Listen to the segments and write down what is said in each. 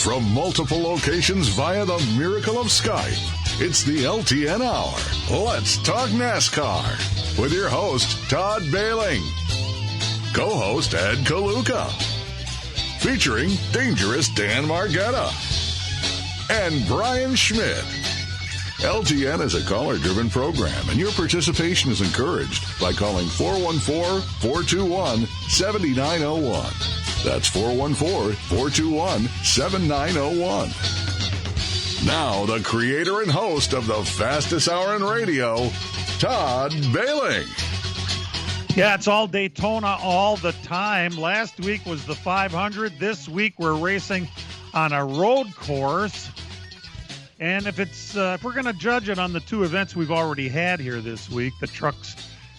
From multiple locations via the miracle of Skype, it's the LTN Hour. Let's talk NASCAR with your host, Todd Bailing. Co-host, Ed Kaluka. Featuring dangerous Dan Margetta. And Brian Schmidt. LTN is a caller-driven program, and your participation is encouraged by calling 414-421-7901. That's 414-421-7901. Now, the creator and host of the fastest hour in radio, Todd Bailing. Yeah, it's all Daytona all the time. Last week was the 500. This week we're racing on a road course. And if we're going to judge it on the two events we've already had here this week, the Trucks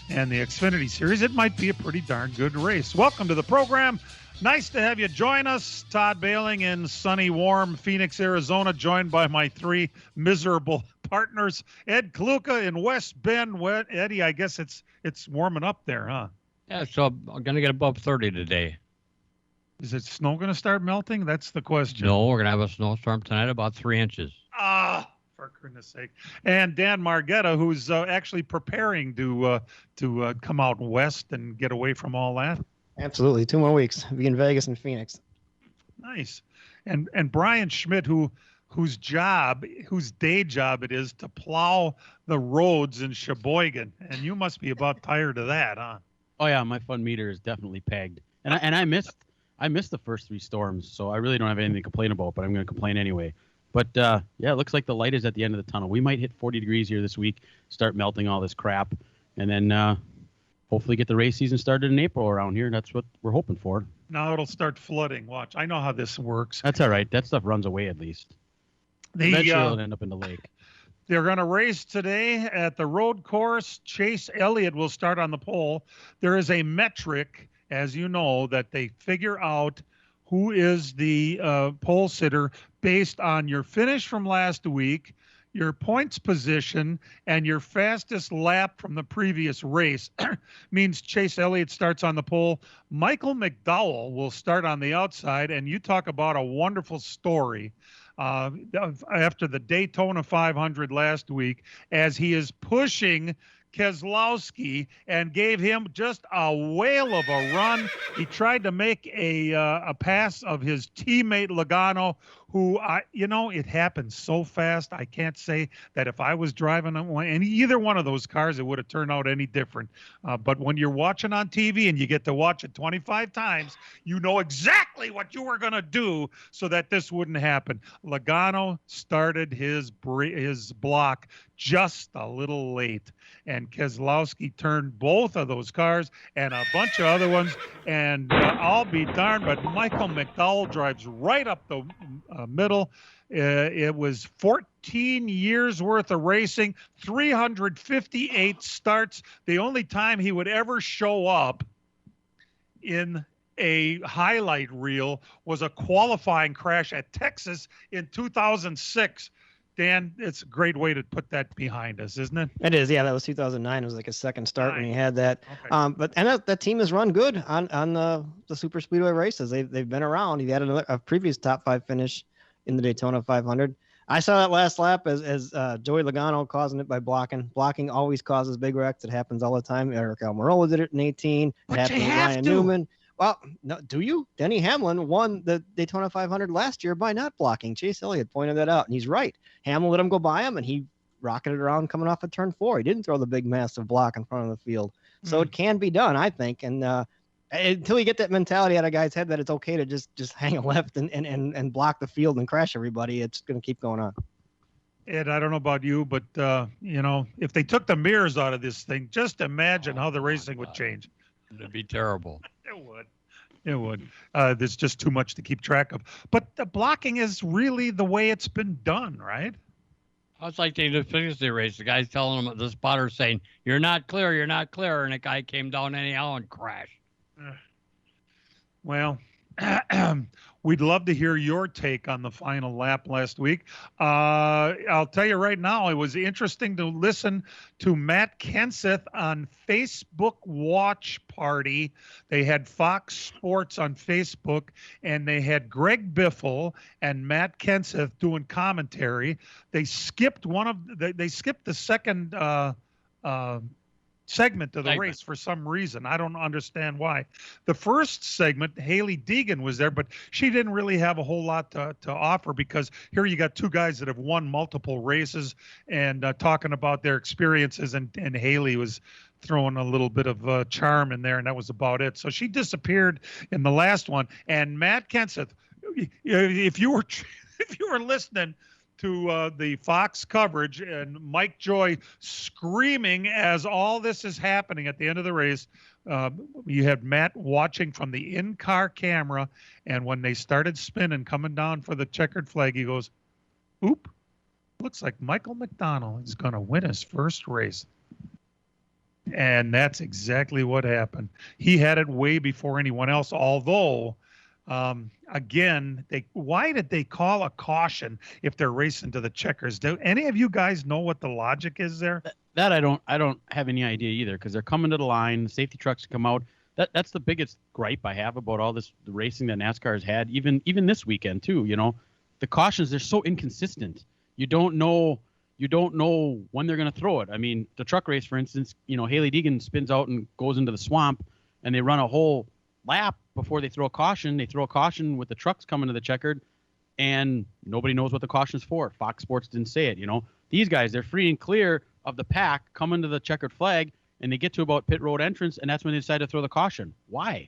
and the Xfinity Series, it might be a pretty darn good race. Welcome to the program. Nice to have you join us. Todd Bailing in sunny, warm Phoenix, Arizona, joined by my three miserable partners. Ed Kaluka in West Bend. Eddie, I guess it's warming up there, huh? Yeah, so I'm going to get above 30 today. Is it snow going to start melting? That's the question. No, we're going to have a snowstorm tonight, about 3 inches. For goodness sake. And Dan Margetta, who's actually preparing to come out west and get away from all that. Absolutely. 2 more weeks. Be in Vegas and Phoenix. Nice. And Brian Schmidt, whose day job it is to plow the roads in Sheboygan. And you must be about tired of that, huh? Oh yeah, my fun meter is definitely pegged. And I missed the first 3 storms, so I really don't have anything to complain about, but I'm going to complain anyway. But, yeah, it looks like the light is at the end of the tunnel. We might hit 40 degrees here this week, start melting all this crap, and then hopefully get the race season started in April around here. That's what we're hoping for. Now it'll start flooding. Watch. I know how this works. That's all right. That stuff runs away at least. Eventually it'll end up in the lake. They're going to race today at the road course. Chase Elliott will start on the pole. There is a metric, as you know, that they figure out who is the pole sitter based on your finish from last week, your points position, and your fastest lap from the previous race. Means Chase Elliott starts on the pole. Michael McDowell will start on the outside, and you talk about a wonderful story after the Daytona 500 last week, as he is pushing Keselowski and gave him just a whale of a run. He tried to make a pass of his teammate Logano, who, it happened so fast. I can't say that if I was driving in either one of those cars, it would have turned out any different. But when you're watching on TV and you get to watch it 25 times, you know exactly what you were going to do so that this wouldn't happen. Logano started his block just a little late, and Keselowski turned both of those cars and a bunch of other ones, and I'll be darned, but Michael McDowell drives right up the middle. It was 14 years worth of racing, 358 starts. The only time he would ever show up in a highlight reel was a qualifying crash at Texas in 2006. Dan, it's a great way to put that behind us, isn't it? It is, yeah. That was 2009. It was like a second start when he had that. Okay. But that team has run good on the super speedway races. They've been around. He had a previous top 5 finish in the Daytona 500. I saw that last lap as Joey Logano causing it by blocking. Blocking always causes big wrecks. It happens all the time. Eric Almirola did it in 18. But it happened you with have Ryan to. Newman. Well, no, do you? Denny Hamlin won the Daytona 500 last year by not blocking. Chase Elliott pointed that out, and he's right. Hamlin let him go by him, and he rocketed around coming off of turn 4. He didn't throw the big, massive block in front of the field. So it can be done, I think. And until you get that mentality out of guys' head that it's okay to just hang a left and block the field and crash everybody, it's going to keep going on. Ed, I don't know about you, but, if they took the mirrors out of this thing, just imagine how the racing would change. It'd be terrible. It would. There's just too much to keep track of. But the blocking is really the way it's been done, right? It's like they just finished the race. The guy's telling them, the spotter saying, you're not clear, and the guy came down anyhow and crashed. Well, We'd love to hear your take on the final lap last week. I'll tell you right now, it was interesting to listen to Matt Kenseth on Facebook Watch Party. They had Fox Sports on Facebook, and they had Greg Biffle and Matt Kenseth doing commentary. They skipped they skipped the second segment of the race for some reason. I don't understand why. The first segment, Haley Deegan was there, but she didn't really have a whole lot to offer, because here you got two guys that have won multiple races and talking about their experiences, and Haley was throwing a little bit of charm in there, and that was about it. So she disappeared in the last one. And Matt Kenseth, if you were listening to the Fox coverage and Mike Joy screaming as all this is happening at the end of the race, you had Matt watching from the in-car camera, and when they started spinning, coming down for the checkered flag, he goes, "Oop, looks like Michael McDonald is going to win his first race." And that's exactly what happened. He had it way before anyone else, although again, why did they call a caution if they're racing to the checkers? Do any of you guys know what the logic is there? That I don't have any idea either, because they're coming to the line, the safety trucks come out. That's the biggest gripe I have about all this racing that NASCAR has had, even this weekend too. The cautions, they're so inconsistent. You don't know when they're going to throw it. I mean, the truck race, for instance, Haley Deegan spins out and goes into the swamp, and they run a whole lap before they throw a caution. They throw a caution with the trucks coming to the checkered, and nobody knows what the caution's for. Fox Sports didn't say it. These guys, they're free and clear of the pack coming to the checkered flag, and they get to about pit road entrance, and that's when they decide to throw the caution. Why?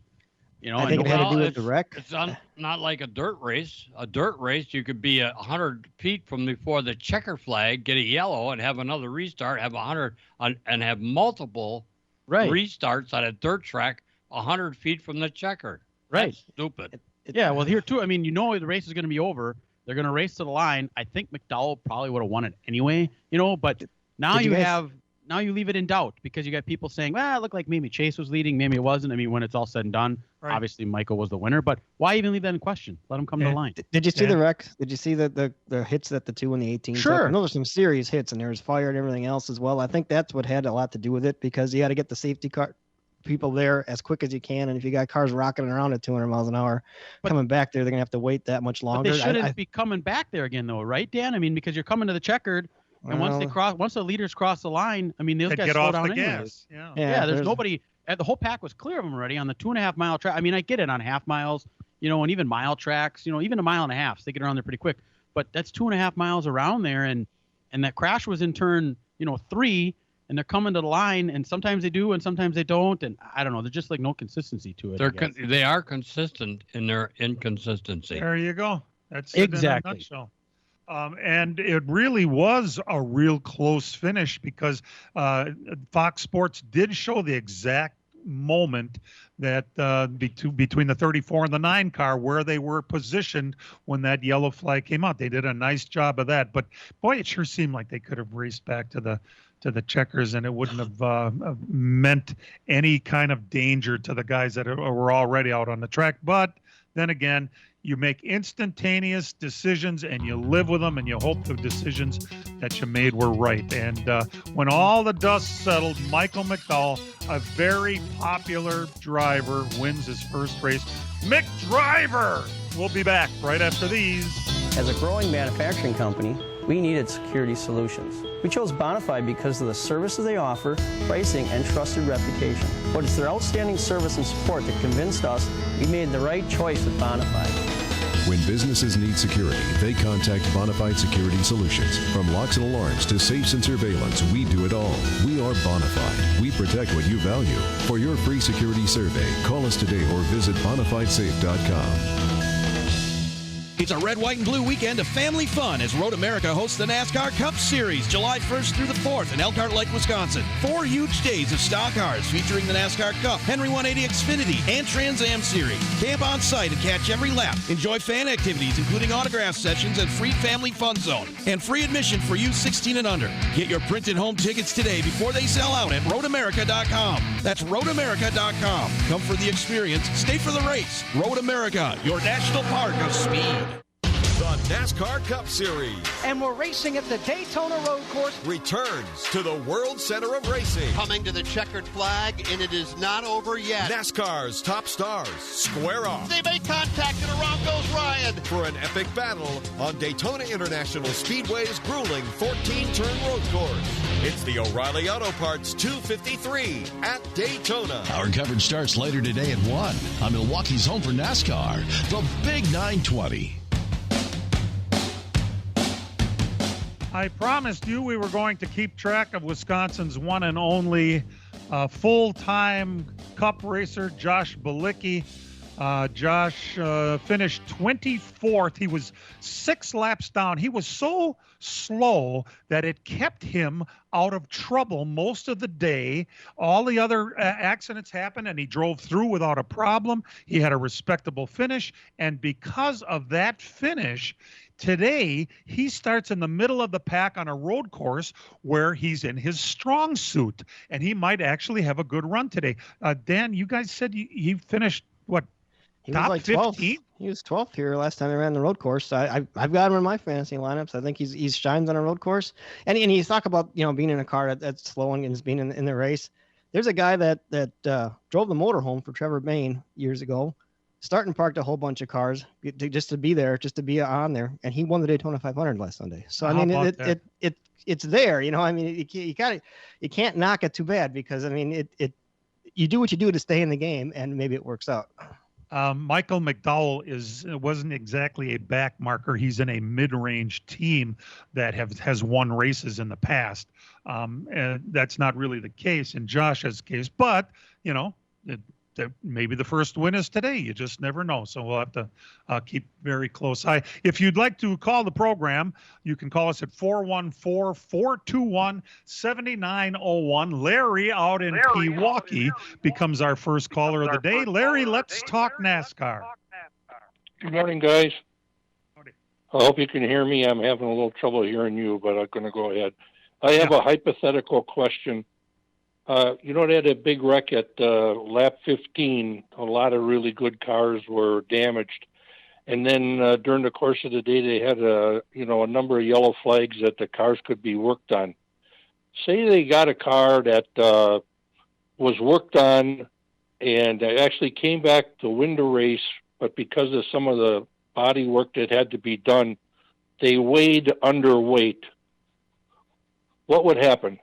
I think it had to do with the wreck. It's not like a dirt race. A dirt race, you could be 100 feet from before the checker flag, get a yellow, and have another restart, have 100, and have multiple restarts on a dirt track 100 feet from the checker. Right. That's stupid. Yeah, well, here too, I mean, the race is going to be over. They're going to race to the line. I think McDowell probably would have won it anyway, but now now you leave it in doubt, because you got people saying, well, it looked like maybe Chase was leading, maybe it wasn't. I mean, when it's all said and done, obviously Michael was the winner, but why even leave that in question? Let him come to the line. Did you see the wreck? Did you see the hits that the 2 and the 18 Sure. took? And those are some serious hits, and there was fire and everything else as well. I think that's what had a lot to do with it, because you got to get the safety car people there as quick as you can, and if you got cars rocketing around at 200 miles an hour coming back there, they're gonna have to wait that much longer. But they shouldn't be coming back there again, though, right, Dan? I mean, because you're coming to the checkered, and once the leaders cross the line, I mean, those guys slow down anyways. Yeah, there's nobody. The whole pack was clear of them already on the 2.5 mile track. I mean, I get it on half miles, and even mile tracks, even a mile and a half, so they get around there pretty quick. But that's 2.5 miles around there, and that crash was in turn, 3. And they're coming to the line, and sometimes they do, and sometimes they don't, and I don't know. There's just like no consistency to it. They are consistent in their inconsistency. There you go. That's exactly. It in a nutshell. And it really was a real close finish, because Fox Sports did show the exact moment that between the 34 and the 9 car where they were positioned when that yellow flag came out. They did a nice job of that. But boy, it sure seemed like they could have raced back to the checkers, and it wouldn't have meant any kind of danger to the guys that were already out on the track. But then again, you make instantaneous decisions, and you live with them, and you hope the decisions that you made were right. And when all the dust settled, Michael McDowell, a very popular driver, wins his first race. McDriver! We'll be back right after these. As a growing manufacturing company, we needed security solutions. We chose Bonafide because of the services they offer, pricing, and trusted reputation. But it's their outstanding service and support that convinced us we made the right choice with Bonafide. When businesses need security, they contact Bonafide Security Solutions. From locks and alarms to safes and surveillance, we do it all. We are Bonafide. We protect what you value. For your free security survey, call us today or visit bonafidesafe.com. It's a red, white, and blue weekend of family fun as Road America hosts the NASCAR Cup Series July 1st through the 4th in Elkhart Lake, Wisconsin. 4 huge days of stock cars featuring the NASCAR Cup, Henry 180 Xfinity, and Trans Am Series. Camp on site and catch every lap. Enjoy fan activities including autograph sessions and free family fun zone. And free admission for youth 16 and under. Get your printed home tickets today before they sell out at roadamerica.com. That's roadamerica.com. Come for the experience, stay for the race. Road America, your national park of speed. The NASCAR Cup Series. And we're racing at the Daytona Road Course. Returns to the World Center of Racing. Coming to the checkered flag, and it is not over yet. NASCAR's top stars square off. They make contact, and around goes Ryan. For an epic battle on Daytona International Speedway's grueling 14-turn road course. It's the O'Reilly Auto Parts 253 at Daytona. Our coverage starts later today at 1 on Milwaukee's home for NASCAR, the Big 920. I promised you we were going to keep track of Wisconsin's one and only full-time Cup racer, Josh Bilicki. Josh finished 24th. He was 6 laps down. He was so slow that it kept him out of trouble most of the day. All the other accidents happened, and he drove through without a problem. He had a respectable finish, and because of that finish, today, he starts in the middle of the pack on a road course where he's in his strong suit, and he might actually have a good run today. Dan, you guys said he finished, what, he top was like 15? He was 12th here last time they ran the road course. I've got him in my fantasy lineups. I think he shines on a road course. And you talk about, being in a car that's slow and being in the race. There's a guy that drove the motorhome for Trevor Bayne years ago. Starting parked a whole bunch of cars just to be there, just to be on there, and he won the Daytona 500 last Sunday. So I mean, it's there, I mean, you can't knock it too bad because I mean, you do what you do to stay in the game, and maybe it works out. Michael McDowell wasn't exactly a back marker. He's in a mid-range team that has won races in the past. And that's not really the case in Josh's case, but maybe the first win is today. You just never know. So we'll have to keep very close eye. If you'd like to call the program, you can call us at 414-421-7901. Larry out in Pewaukee becomes our first caller of the day. Larry, let's talk NASCAR. Good morning, guys. I hope you can hear me. I'm having a little trouble hearing you, but I'm going to go ahead. I have a hypothetical question. They had a big wreck at lap 15. A lot of really good cars were damaged. And then during the course of the day, they had a number of yellow flags that the cars could be worked on. Say they got a car that was worked on and actually came back to win the race, but because of some of the body work that had to be done, they weighed underweight. What would happen?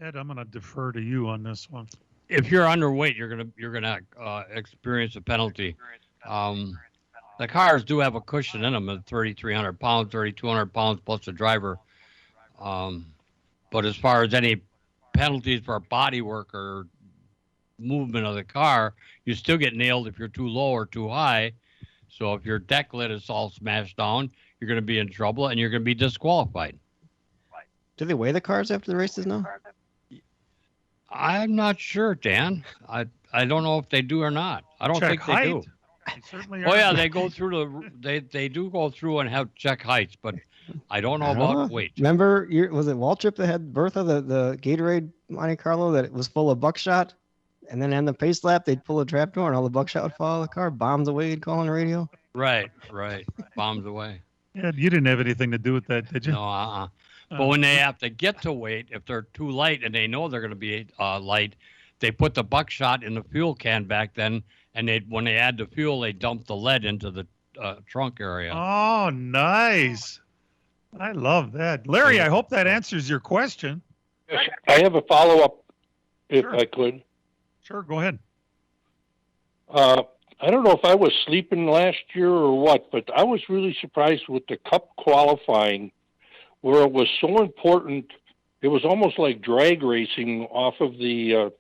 Ed, I'm going to defer to you on this one. If you're underweight, you're gonna experience a penalty. The cars do have a cushion in them at 3,300 pounds, 3,200 pounds plus the driver. But as far as any penalties for body work or movement of the car, you still get nailed if you're too low or too high. So if your deck lid is all smashed down, you're going to be in trouble and you're going to be disqualified. Do they weigh the cars after the races now? I'm not sure, Dan. I don't know if they do or not. I don't think they do. Oh yeah, they go through they do go through and have check heights, but I don't know about weight. Remember, was it Waltrip that had Bertha the Gatorade Monte Carlo that it was full of buckshot, and then on the pace lap they'd pull a trap door and all the buckshot would fall out of the car. Bombs away, he'd call on the radio. Right. Bombs away. Yeah, you didn't have anything to do with that, did you? No, But when they have to get to weight, if they're too light and they know they're going to be light, they put the buckshot in the fuel can back then, and when they add the fuel, they dump the lead into the trunk area. Oh, nice. I love that. Larry, I hope that answers your question. Yes, I have a follow-up, if I could. Sure, go ahead. I don't know if I was sleeping last year or what, but I was really surprised with the Cup qualifying, where it was so important. It was almost like drag racing off of the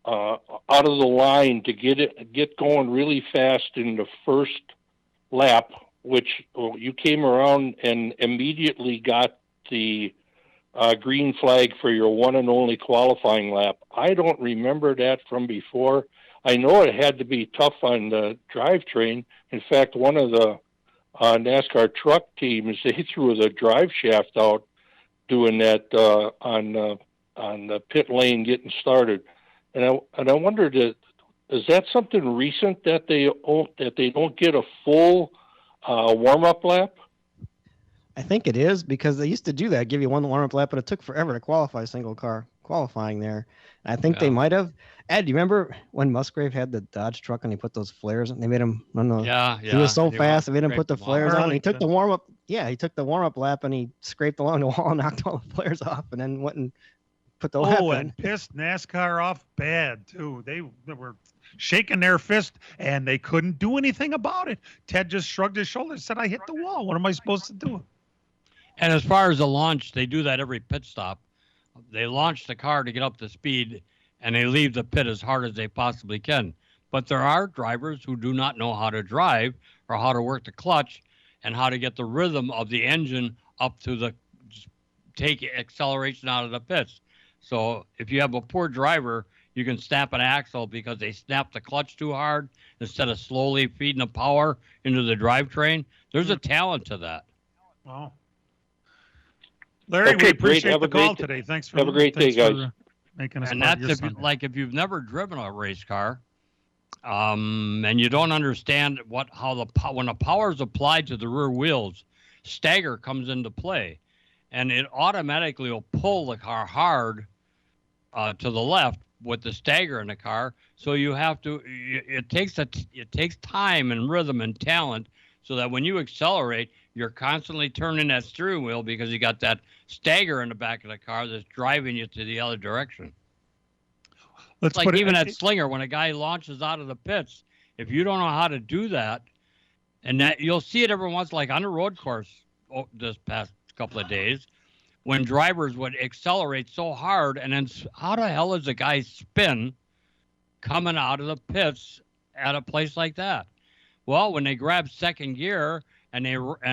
out of the line to get going really fast in the first lap, which you came around and immediately got the green flag for your one and only qualifying lap. I don't remember that from before. I know it had to be tough on the drivetrain. In fact, one of the NASCAR truck teams, they threw the drive shaft out doing that on the pit lane getting started. And I wondered, is that something recent that they don't get a full warm-up lap? I think it is, because they used to do that, give you one warm-up lap, but it took forever to qualify single car qualifying there. And I think they might have. Ed, do you remember when Musgrave had the Dodge truck and he put those flares and they made him run those? Yeah. He was so fast, they made him put the flares on. He took the warm-up. Yeah, he took the warm-up lap and he scraped along the wall and knocked all the flares off and then went and put the lap in. And pissed NASCAR off bad, too. They were shaking their fist, and they couldn't do anything about it. Ted just shrugged his shoulders and said, I hit the wall. What am I supposed to do? And as far as the launch, they do that every pit stop. They launch the car to get up to speed, and they leave the pit as hard as they possibly can. But there are drivers who do not know how to drive or how to work the clutch and how to get the rhythm of the engine up to take acceleration out of the pits. So if you have a poor driver, you can snap an axle because they snap the clutch too hard instead of slowly feeding the power into the drivetrain. There's a talent to that. Wow. Larry, we appreciate the call today. Thanks for have a great day, guys. Making us. And that's if you've never driven a race car, and you don't understand when the power is applied to the rear wheels, stagger comes into play, and it automatically will pull the car hard to the left with the stagger in the car. So you have to. It takes time and rhythm and talent, so that when you accelerate, you're constantly turning that steering wheel because you got that stagger in the back of the car that's driving you to the other direction. It's like even at Slinger, when a guy launches out of the pits, if you don't know how to do that, and that you'll see it every once, like on the road course this past couple of days, when drivers would accelerate so hard, and then how the hell does a guy spin coming out of the pits at a place like that? Well, when they grab second gear and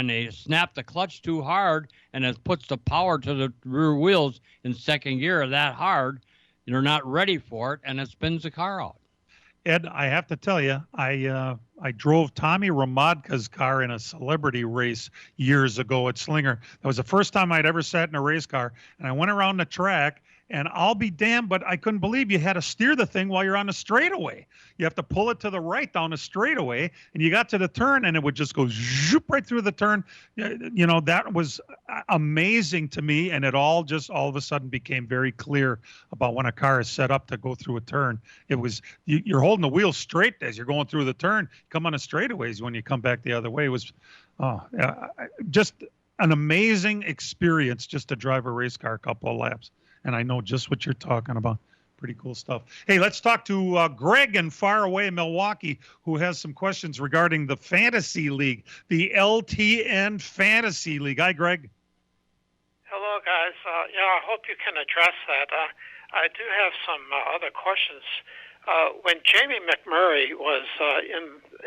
they snap the clutch too hard, and it puts the power to the rear wheels in second gear that hard, you're not ready for it, and it spins the car out. Ed, I have to tell you, I drove Tommy Ramadka's car in a celebrity race years ago at Slinger. That was the first time I'd ever sat in a race car, and I went around the track, and I'll be damned, but I couldn't believe you had to steer the thing while you're on the straightaway. You have to pull it to the right down the straightaway, and you got to the turn, and it would just go zoop right through the turn. You know, that was amazing to me, and it all of a sudden became very clear about when a car is set up to go through a turn. It was you're holding the wheel straight as you're going through the turn. Come on the straightaways when you come back the other way. It was just an amazing experience just to drive a race car a couple of laps. And I know just what you're talking about. Pretty cool stuff. Hey, let's talk to Greg in faraway Milwaukee, who has some questions regarding the Fantasy League, the LTN Fantasy League. Hi, Greg. Hello, guys. I hope you can address that. I do have some other questions. When Jamie McMurray was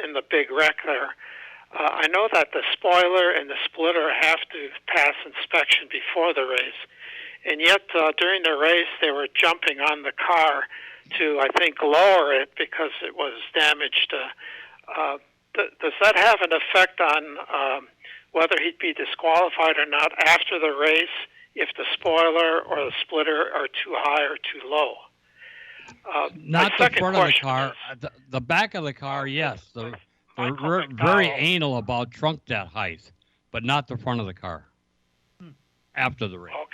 in the big wreck there, I know that the spoiler and the splitter have to pass inspection before the race. And yet, during the race, they were jumping on the car to, I think, lower it because it was damaged. Does that have an effect on whether he'd be disqualified or not after the race if the spoiler or the splitter are too high or too low? Not the front of the car. The back of the car, yes. They're very anal about trunk deck height, but not the front of the car after the race. Okay.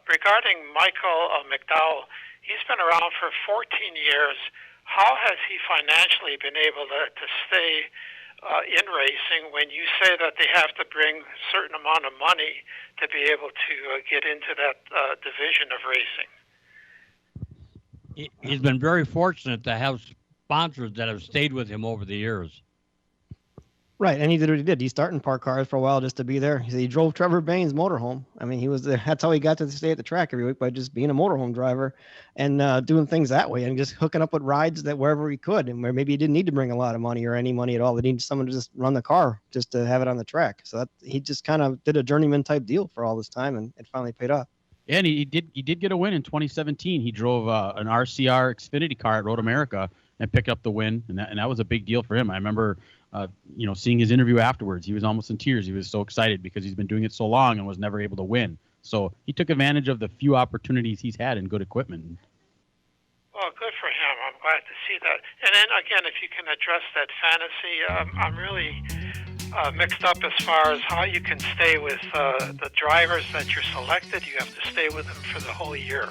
Regarding Michael McDowell, he's been around for 14 years. How has he financially been able to stay in racing when you say that they have to bring a certain amount of money to be able to get into that division of racing? He's been very fortunate to have sponsors that have stayed with him over the years. Right, and he did what he did. He started in park cars for a while just to be there. He drove Trevor Bain's motorhome. I mean, he was there. That's how he got to stay at the track every week, by just being a motorhome driver and doing things that way and just hooking up with rides that wherever he could, and where maybe he didn't need to bring a lot of money or any money at all. They needed someone to just run the car just to have it on the track. So that he just kind of did a journeyman type deal for all this time, and it finally paid off. Yeah, and he did get a win in 2017. He drove an RCR Xfinity car at Road America and picked up the win, and that was a big deal for him. I remember seeing his interview afterwards. He was almost in tears. He was so excited because he's been doing it so long and was never able to win. So he took advantage of the few opportunities he's had in good equipment. Well, good for him. I'm glad to see that. And then, again, if you can address that fantasy, I'm really mixed up as far as how you can stay with the drivers that you're selected. You have to stay with them for the whole year.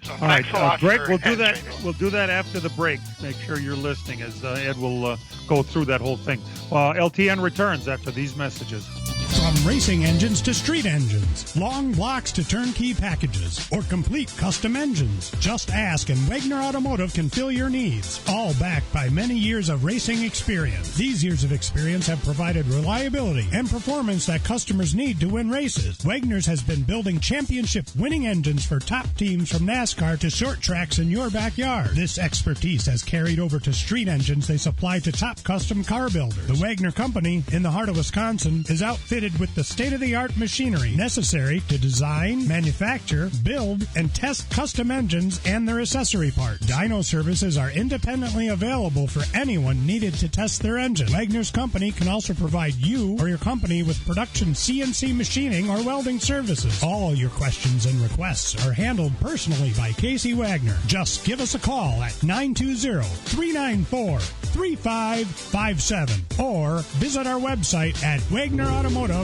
So all right, Greg, we'll do that. We'll do that after the break. Make sure you're listening, as Ed will go through that whole thing. LTN returns after these messages. From racing engines to street engines, long blocks to turnkey packages, or complete custom engines, just ask and Wagner Automotive can fill your needs. All backed by many years of racing experience. These years of experience have provided reliability and performance that customers need to win races. Wagner's has been building championship winning engines for top teams from NASCAR to short tracks in your backyard. This expertise has carried over to street engines they supply to top custom car builders. The Wagner Company, in the heart of Wisconsin, is outfitted with the state-of-the-art machinery necessary to design, manufacture, build, and test custom engines and their accessory parts. Dyno services are independently available for anyone needed to test their engine. Wagner's Company can also provide you or your company with production CNC machining or welding services. All your questions and requests are handled personally by Casey Wagner. Just give us a call at 920-394-3557 or visit our website at WagnerAutomotive.com.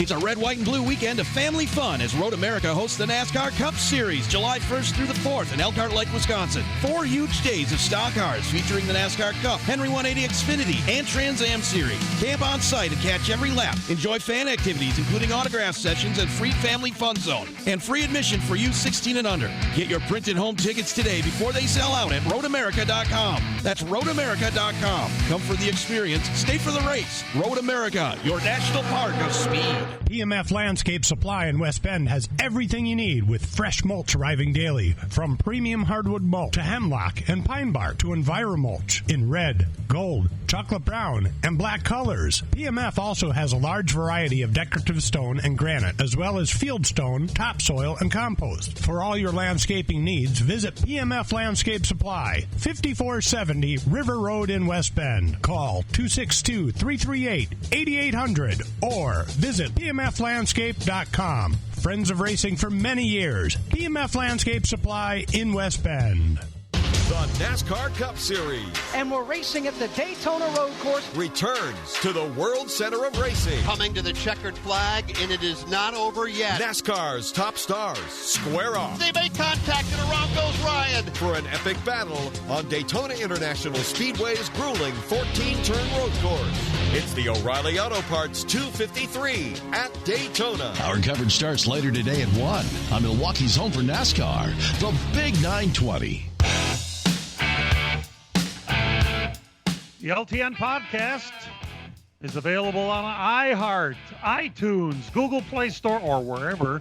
It's a red, white, and blue weekend of family fun as Road America hosts the NASCAR Cup Series July 1st through the 4th in Elkhart Lake, Wisconsin. 4 huge days of stock cars featuring the NASCAR Cup, Henry 180 Xfinity, and Trans Am Series. Camp on site and catch every lap. Enjoy fan activities including autograph sessions and free family fun zone. And free admission for youth 16 and under. Get your printed home tickets today before they sell out at RoadAmerica.com. That's RoadAmerica.com. Come for the experience, stay for the race. Road America, your national park of speed. PMF Landscape Supply in West Bend has everything you need with fresh mulch arriving daily, from premium hardwood mulch to hemlock and pine bark to EnviroMulch in red, gold, chocolate brown, and black colors. PMF also has a large variety of decorative stone and granite, as well as field stone, topsoil, and compost. For all your landscaping needs, visit PMF Landscape Supply, 5470 River Road in West Bend. Call 262-338-8800 or visit PMFlandscape.com. Friends of racing for many years. PMF Landscape Supply in West Bend. The NASCAR Cup Series. And we're racing at the Daytona Road Course. Returns to the World Center of Racing. Coming to the checkered flag, and it is not over yet. NASCAR's top stars square off. They make contact, and around goes Ryan. For an epic battle on Daytona International Speedway's grueling 14-turn road course. It's the O'Reilly Auto Parts 253 at Daytona. Our coverage starts later today at 1 on Milwaukee's home for NASCAR, the Big 920. The LTN podcast is available on iHeart, iTunes, Google Play Store, or wherever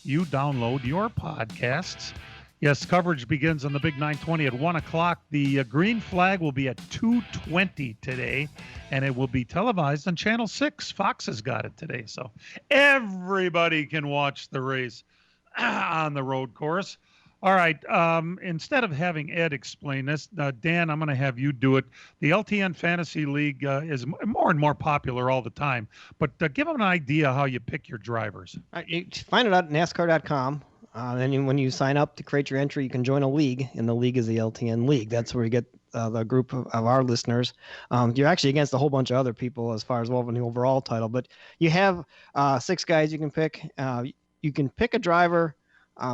you download your podcasts. Yes, coverage begins on the Big 920 at 1 o'clock. The green flag will be at 2:20 today, and it will be televised on Channel 6. Fox has got it today, so everybody can watch the race on the road course. All right, instead of having Ed explain this, Dan, I'm going to have you do it. The LTN Fantasy League is more and more popular all the time, but give them an idea how you pick your drivers. You find it at NASCAR.com. And when you sign up to create your entry, you can join a league, and the league is the LTN League. That's where you get the group of our listeners. You're actually against a whole bunch of other people as far as well in the overall title, but you have 6 guys you can pick. You can pick a driver.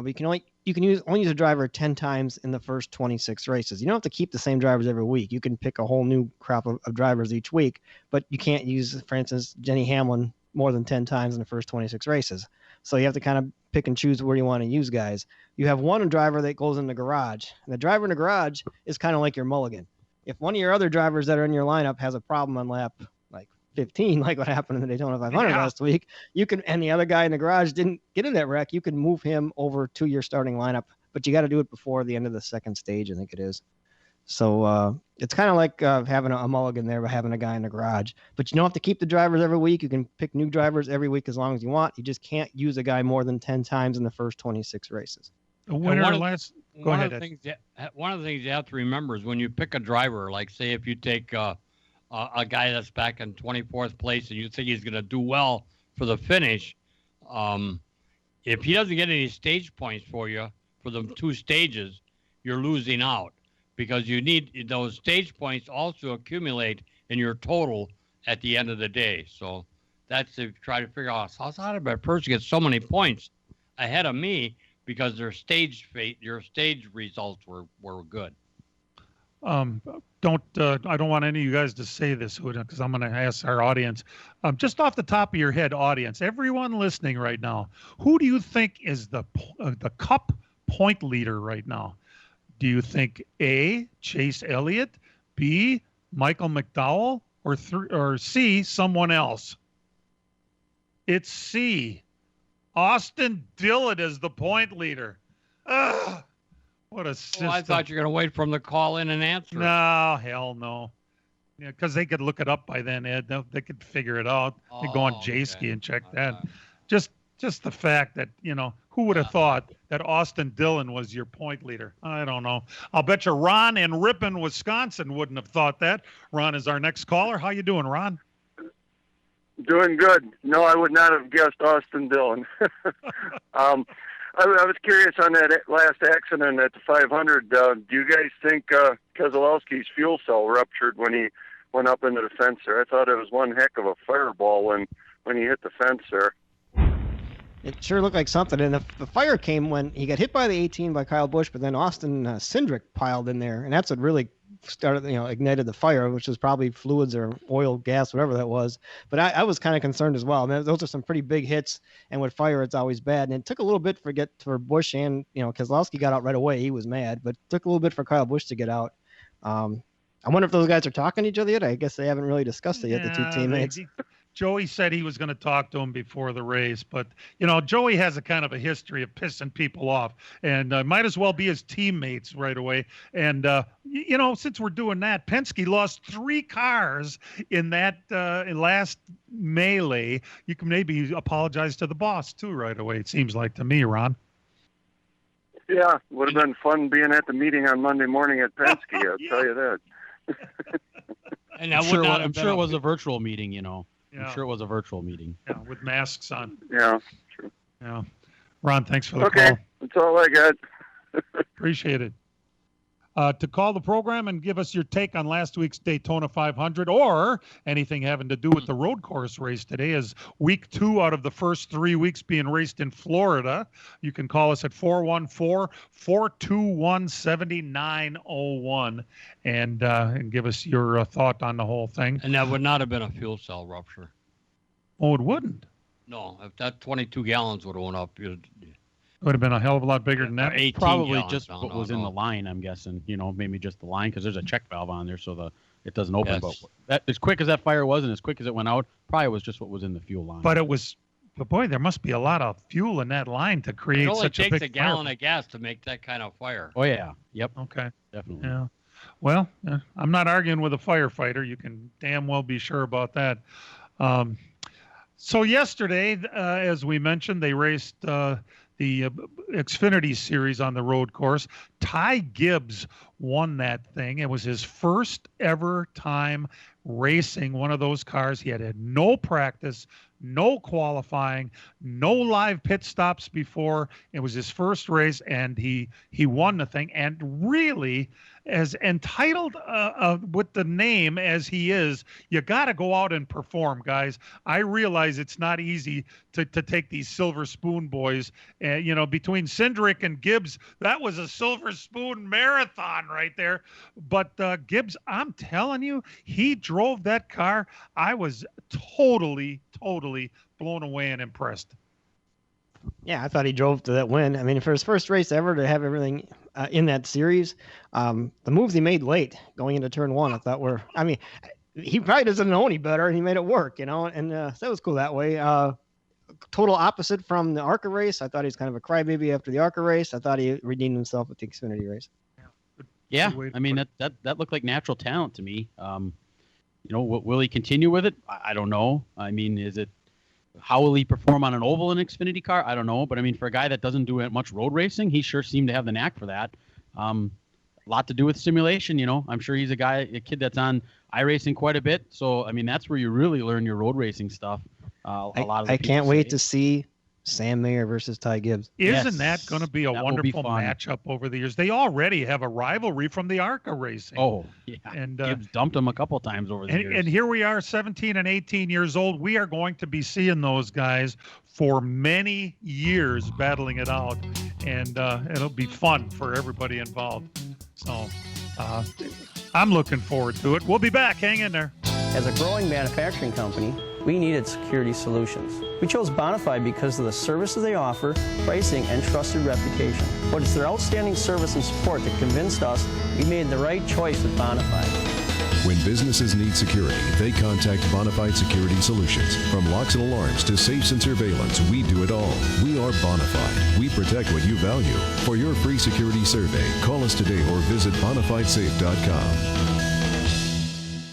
You can only use a driver 10 times in the first 26 races. You don't have to keep the same drivers every week. You can pick a whole new crop of drivers each week, but you can't use, for instance, Denny Hamlin more than 10 times in the first 26 races. So you have to kind of pick and choose where you want to use guys. You have one driver that goes in the garage, and the driver in the garage is kind of like your mulligan. if one of your other drivers that are in your lineup has a problem on lap like 15, like what happened in the Daytona 500 last week, you can, and the other guy in the garage didn't get in that wreck, you can move him over to your starting lineup, but you got to do it before the end of the second stage, I think it is. So it's kind of like having a mulligan there by having a guy in the garage. But you don't have to keep the drivers every week. You can pick new drivers every week as long as you want. You just can't use a guy more than 10 times in the first 26 races. One of the things you have to remember is when you pick a driver, like say if you take a guy that's back in 24th place and you think he's going to do well for the finish, if he doesn't get any stage points for you for the 2 stages, you're losing out. Because you need those stage points also accumulate in your total at the end of the day. So that's to try to figure out how did that person get so many points ahead of me because your stage results were good. I don't want any of you guys to say this, because I'm going to ask our audience. Just off the top of your head, audience, everyone listening right now, who do you think is the Cup point leader right now? Do you think A, Chase Elliott, B, Michael McDowell, or C, someone else? It's C. Austin Dillon is the point leader. Ugh, what a system. I thought you were going to wait for him to call in and answer. No, hell no. Yeah, because they could look it up by then, Ed. They could figure it out. They go on J-Ski and check that. Just the fact that, who would have thought that Austin Dillon was your point leader? I don't know. I'll bet you Ron in Ripon, Wisconsin wouldn't have thought that. Ron is our next caller. How you doing, Ron? Doing good. No, I would not have guessed Austin Dillon. I was curious on that last accident at the 500. Do you guys think Keselowski's fuel cell ruptured when he went up into the fence there? I thought it was one heck of a fireball when he hit the fence there. It sure looked like something. And the fire came when he got hit by the 18 by Kyle Busch, but then Austin Cindric piled in there. And that's what really started, ignited the fire, which was probably fluids or oil, gas, whatever that was. But I was kind of concerned as well. I mean, those are some pretty big hits. And with fire, it's always bad. And it took a little bit for Busch and, Keselowski got out right away. He was mad, but it took a little bit for Kyle Busch to get out. I wonder if those guys are talking to each other yet. I guess they haven't really discussed it yet, the two teammates. Joey said he was going to talk to him before the race, but Joey has a kind of a history of pissing people off, and might as well be his teammates right away. And since we're doing that, Penske lost 3 cars in that last melee. You can maybe apologize to the boss too right away. It seems like to me, Ron. Yeah, would have been fun being at the meeting on Monday morning at Penske. I'll tell you that. And I'm sure it was a virtual meeting, Yeah. I'm sure it was a virtual meeting. Yeah, with masks on. Yeah, true. Yeah. Ron, thanks for the call. Okay, that's all I got. Appreciate it. To call the program and give us your take on last week's Daytona 500 or anything having to do with the road course race today is week 2 out of the first 3 weeks being raced in Florida. You can call us at 414-421-7901 and give us your thought on the whole thing. And that would not have been a fuel cell rupture. Oh, it wouldn't? No, if that 22 gallons would have went up, it would have been a hell of a lot bigger than that. Probably gallons, just what was in the line, I'm guessing. Maybe just the line because there's a check valve on there so it doesn't open. Yes. But that, as quick as that fire was and as quick as it went out, probably was just what was in the fuel line. But boy, there must be a lot of fuel in that line to create such a big fire. It only takes a gallon of gas to make that kind of fire. Oh, yeah. Yep. Okay. Definitely. Yeah. Well, I'm not arguing with a firefighter. You can damn well be sure about that. So yesterday, as we mentioned, they raced the Xfinity Series on the road course. Ty Gibbs won that thing. It was his first ever time racing one of those cars. He had no practice, no qualifying, no live pit stops before. It was his first race, and he won the thing. And really, as entitled with the name as he is, you got to go out and perform, guys. I realize it's not easy to take these silver spoon boys. Between Cindric and Gibbs, that was a silver spoon marathon right there. But Gibbs, I'm telling you, he drove that car. I was totally blown away and impressed. Yeah, I thought he drove to that win. I mean, for his first race ever to have everything in that series, the moves he made late going into turn one, I thought were, I mean, he probably doesn't know any better, and he made it work, and that was cool that way. Total opposite from the ARCA race. I thought he was kind of a crybaby after the ARCA race. I thought he redeemed himself with the Xfinity race. Yeah, I mean, that looked like natural talent to me. Will he continue with it? I don't know. I mean, how will he perform on an oval in an Xfinity car? I don't know. But I mean, for a guy that doesn't do much road racing, he sure seemed to have the knack for that. A lot to do with simulation, I'm sure he's a kid that's on iRacing quite a bit. So, I mean, that's where you really learn your road racing stuff. I can't wait to see Sam Mayer versus Ty Gibbs. Isn't that going to be a wonderful matchup over the years? They already have a rivalry from the ARCA racing. Oh, yeah. And Gibbs dumped him a couple times over the years. And here we are, 17 and 18 years old. We are going to be seeing those guys for many years battling it out. And it'll be fun for everybody involved. So I'm looking forward to it. We'll be back. Hang in there. As a growing manufacturing company, we needed security solutions. We chose Bonafide because of the services they offer, pricing, and trusted reputation. But it's their outstanding service and support that convinced us we made the right choice with Bonafide. When businesses need security, they contact Bonafide Security Solutions. From locks and alarms to safes and surveillance, we do it all. We are Bonafide. We protect what you value. For your free security survey, call us today or visit bonafidesafe.com.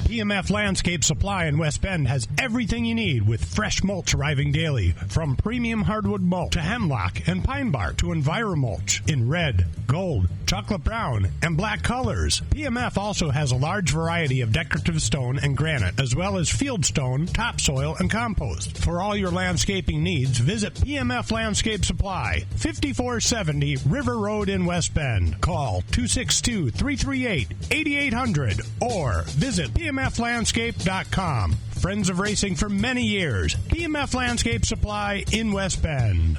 PMF Landscape Supply in West Bend has everything you need with fresh mulch arriving daily. From premium hardwood mulch to hemlock and pine bark to EnviroMulch in red, gold, chocolate brown, and black colors. PMF also has a large variety of decorative stone and granite, as well as field stone, topsoil, and compost. For all your landscaping needs, visit PMF Landscape Supply, 5470 River Road in West Bend. Call 262-338-8800 or visit PMFlandscape.com. Friends of racing for many years. PMF Landscape Supply in West Bend.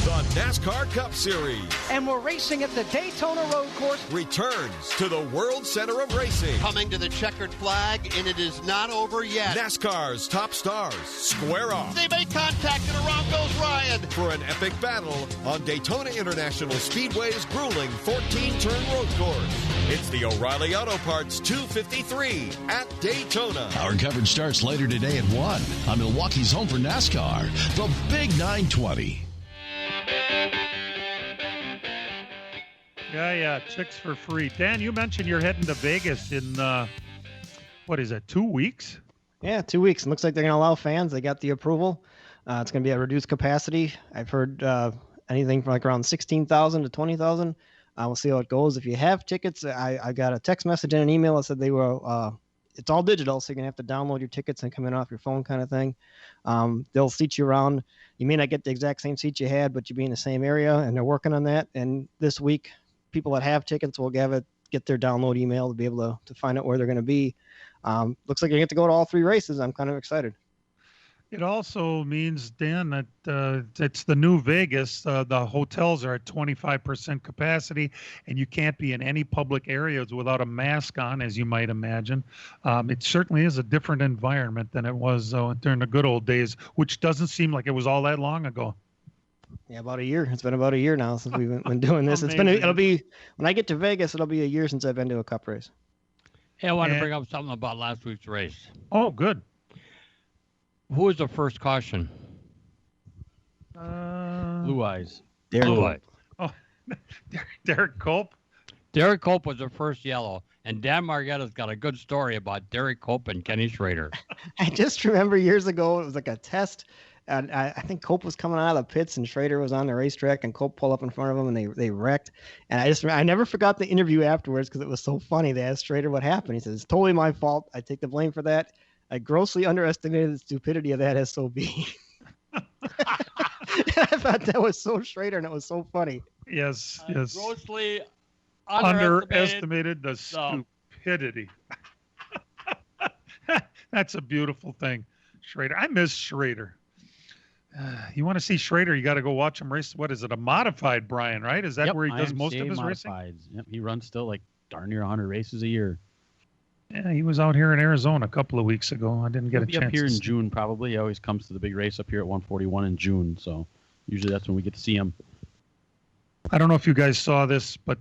The NASCAR Cup Series. And we're racing at the Daytona Road Course. Returns to the World Center of Racing. Coming to the checkered flag, and it is not over yet. NASCAR's top stars square off. They make contact, and around goes Ryan. For an epic battle on Daytona International Speedway's grueling 14-turn road course. It's the O'Reilly Auto Parts 253 at Daytona. Our coverage starts later today at 1 on Milwaukee's home for NASCAR, the Big 920. Yeah, chicks for free. Dan, you mentioned you're heading to Vegas in, 2 weeks? Yeah, 2 weeks. It looks like they're going to allow fans. They got the approval. It's going to be at reduced capacity. I've heard anything from like around 16,000 to 20,000. We'll see how it goes. If you have tickets, I got a text message and an email that said they were it's all digital, so you're going to have to download your tickets and come in off your phone kind of thing. They'll seat you around. You may not get the exact same seat you had, but you'll be in the same area, and they're working on that. And this week, people that have tickets will get their download email to be able to find out where they're going to be. Looks like you get to go to all 3 races. I'm kind of excited. It also means, Dan, that it's the new Vegas. The hotels are at 25% capacity, and you can't be in any public areas without a mask on, as you might imagine. It certainly is a different environment than it was during the good old days, which doesn't seem like it was all that long ago. Yeah, about a year. It's been about a year now since we've been doing this. It'll be when I get to Vegas, it'll be a year since I've been to a Cup race. Hey, I want to bring up something about last week's race. Oh, good. Who was the first caution? Blue Eyes. Blue Eyes. Oh, Derek Cope? Derek Cope was the first yellow, and Dan Margetta's got a good story about Derek Cope and Kenny Schrader. I just remember years ago, it was like a test, and I think Cope was coming out of the pits, and Schrader was on the racetrack, and Cope pulled up in front of him, and they wrecked. And I never forgot the interview afterwards because it was so funny. They asked Schrader what happened. He says, "It's totally my fault. I take the blame for that. I grossly underestimated the stupidity of that SOB." I thought that was so Schrader, and it was so funny. Yes. Grossly underestimated the stupidity. That's a beautiful thing. Schrader. I miss Schrader. You want to see Schrader, you got to go watch him race. What is it, a modified, Brian, right? Is that where he does most of his racing? Yep, he runs still like darn near 100 races a year. Yeah, he was out here in Arizona a couple of weeks ago. I didn't get a chance. Up here in June, probably. He always comes to the big race up here at 141 in June. So Usually that's when we get to see him. I don't know if you guys saw this, but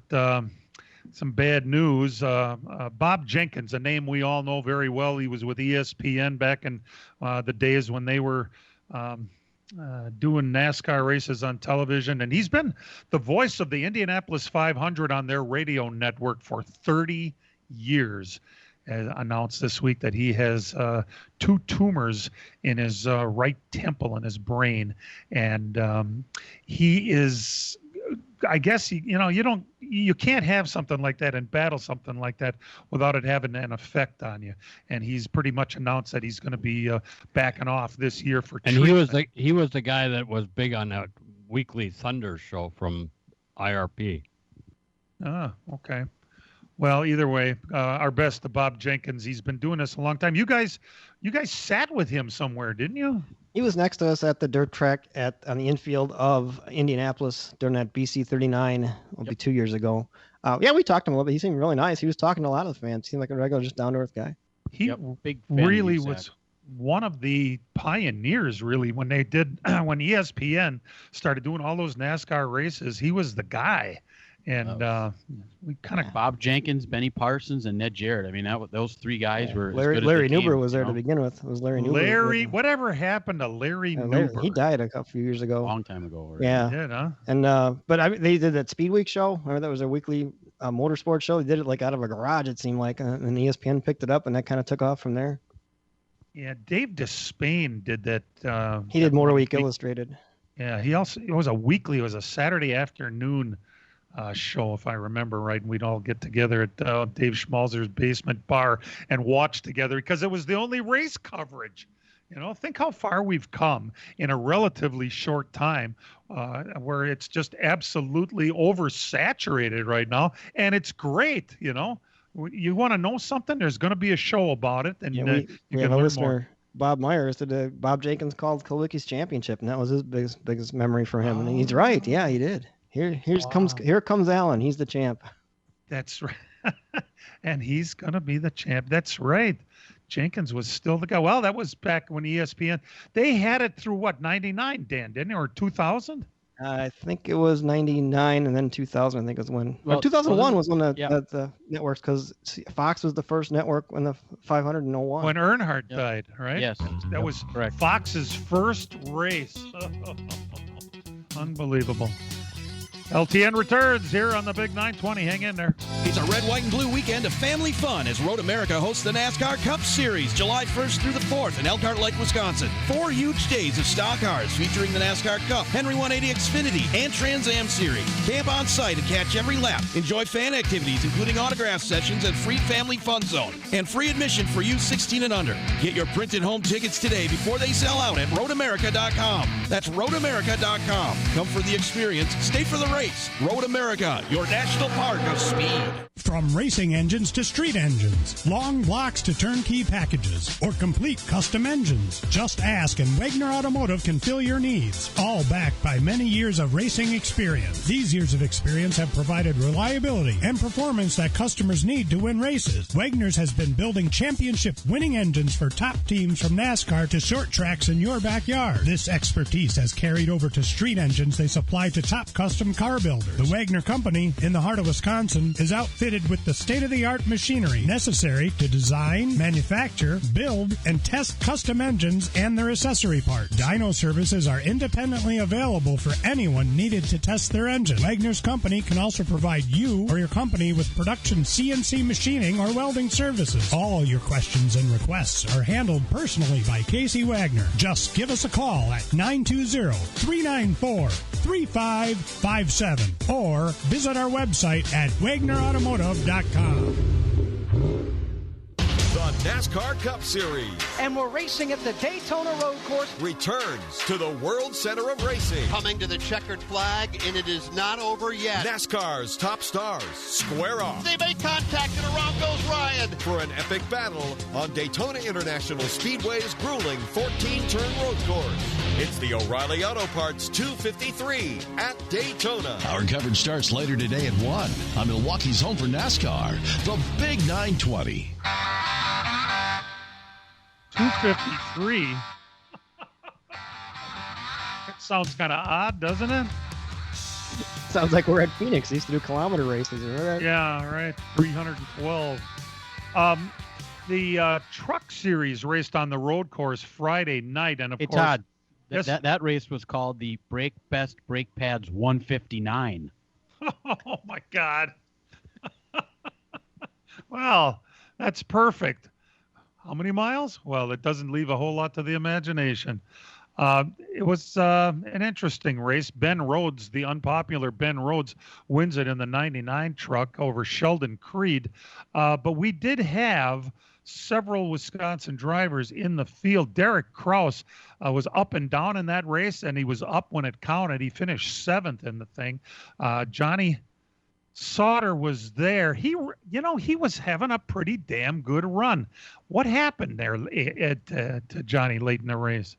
some bad news. Bob Jenkins, a name we all know very well. He was with ESPN back in the days when they were doing NASCAR races on television. And he's been the voice of the Indianapolis 500 on their radio network for 30 years. Announced this week that he has 2 tumors in his right temple in his brain. And he is... I guess you can't have something like that and battle something like that without it having an effect on you. And he's pretty much announced that he's going to be backing off this year for. And he was the guy that was big on that weekly Thunder show from IRP. Ah, okay. Well, either way, our best to Bob Jenkins. He's been doing this a long time. You guys sat with him somewhere, didn't you? He was next to us at the dirt track on the infield of Indianapolis during that BC 39. It'll be 2 years ago. Yeah, we talked to him a little bit. He seemed really nice. He was talking to a lot of the fans. He seemed like a regular, just down to earth guy. He big really was one of the pioneers, really, when they did when ESPN started doing all those NASCAR races. He was the guy. And we kind of Bob Jenkins, Benny Parsons, and Ned Jarrett. I mean, those 3 guys were. Larry Newber was there to begin with. It was Larry Newber. Whatever happened to Larry Newber? He died a few years ago. A long time ago. Already. Yeah. He did, huh? And but they did that Speed Week show. Remember that was a weekly motorsport show. They did it like out of a garage. It seemed like, and ESPN picked it up, and that kind of took off from there. Yeah, Dave Despain did that. He did Motor Week Illustrated. Yeah, it was a Saturday afternoon show, if I remember right, and we'd all get together at Dave Schmalzer's basement bar and watch together because it was the only race coverage. Think how far we've come in a relatively short time, where it's just absolutely oversaturated right now, and it's great. You want to know something? There's going to be a show about it, and we have a listener. Bob Myers did Bob Jenkins called Kowicki's championship, and that was his biggest memory for him. And he's right. Yeah, he did. Here comes Alan. He's the champ. That's right. And he's going to be the champ. That's right. Jenkins was still the guy. Well, that was back when ESPN. They had it through, 99, Dan, didn't they? Or 2000? I think it was 99, and then 2000, I think was when. Well, 2001 was when the networks, because Fox was the first network when the 500 in 01. When Earnhardt died, right? Yes. That was correct. Fox's first race. Unbelievable. LTN returns here on the Big 920. Hang in there. It's a red, white, and blue weekend of family fun as Road America hosts the NASCAR Cup Series July 1st through the 4th in Elkhart Lake, Wisconsin. 4 huge days of stock cars featuring the NASCAR Cup, Henry 180 Xfinity, and Trans Am Series. Camp on site and catch every lap. Enjoy fan activities, including autograph sessions and free family fun zone. And free admission for youth 16 and under. Get your printed home tickets today before they sell out at roadamerica.com. That's roadamerica.com. Come for the experience. Stay for the race. Road America, your national park of speed. From racing engines to street engines, long blocks to turnkey packages, or complete custom engines, just ask and Wagner Automotive can fill your needs. All backed by many years of racing experience. These years of experience have provided reliability and performance that customers need to win races. Wagner's has been building championship winning engines for top teams from NASCAR to short tracks in your backyard. This expertise has carried over to street engines they supply to top custom car builders. The Wagner Company, in the heart of Wisconsin, is outfitted with the state-of-the-art machinery necessary to design, manufacture, build, and test custom engines and their accessory parts. Dyno services are independently available for anyone needed to test their engine. Wagner's Company can also provide you or your company with production CNC machining or welding services. All your questions and requests are handled personally by Casey Wagner. Just give us a call at 920-394-3557 or visit our website at WagnerAutomotive.com. The NASCAR Cup Series. And we're racing at the Daytona Road Course. Returns to the World Center of Racing. Coming to the checkered flag, and it is not over yet. NASCAR's top stars square off. They make contact, and around goes Ryan. For an epic battle on Daytona International Speedway's grueling 14-turn road course. It's the O'Reilly Auto Parts 253 at Daytona. Our coverage starts later today at 1 on Milwaukee's home for NASCAR, the Big 920. 253. sounds kind of odd, doesn't it? Sounds like we're at Phoenix. They used to do kilometer races. Remember that? Yeah, right. 312. The truck series raced on the road course Friday night, and of course, Todd, yes, that race was called the Brake Best Brake Pads 159. Oh my God! Well, that's perfect. How many miles? Well, it doesn't leave a whole lot to the imagination. It was an interesting race. Ben Rhodes, the unpopular Ben Rhodes, wins it in the 99 truck over Sheldon Creed. But we did have several Wisconsin drivers in the field. Derek Kraus was up and down in that race, and he was up when it counted. He finished 7th in the thing. Johnny Sauter was there. He was having a pretty damn good run. What happened there to Johnny late in the race?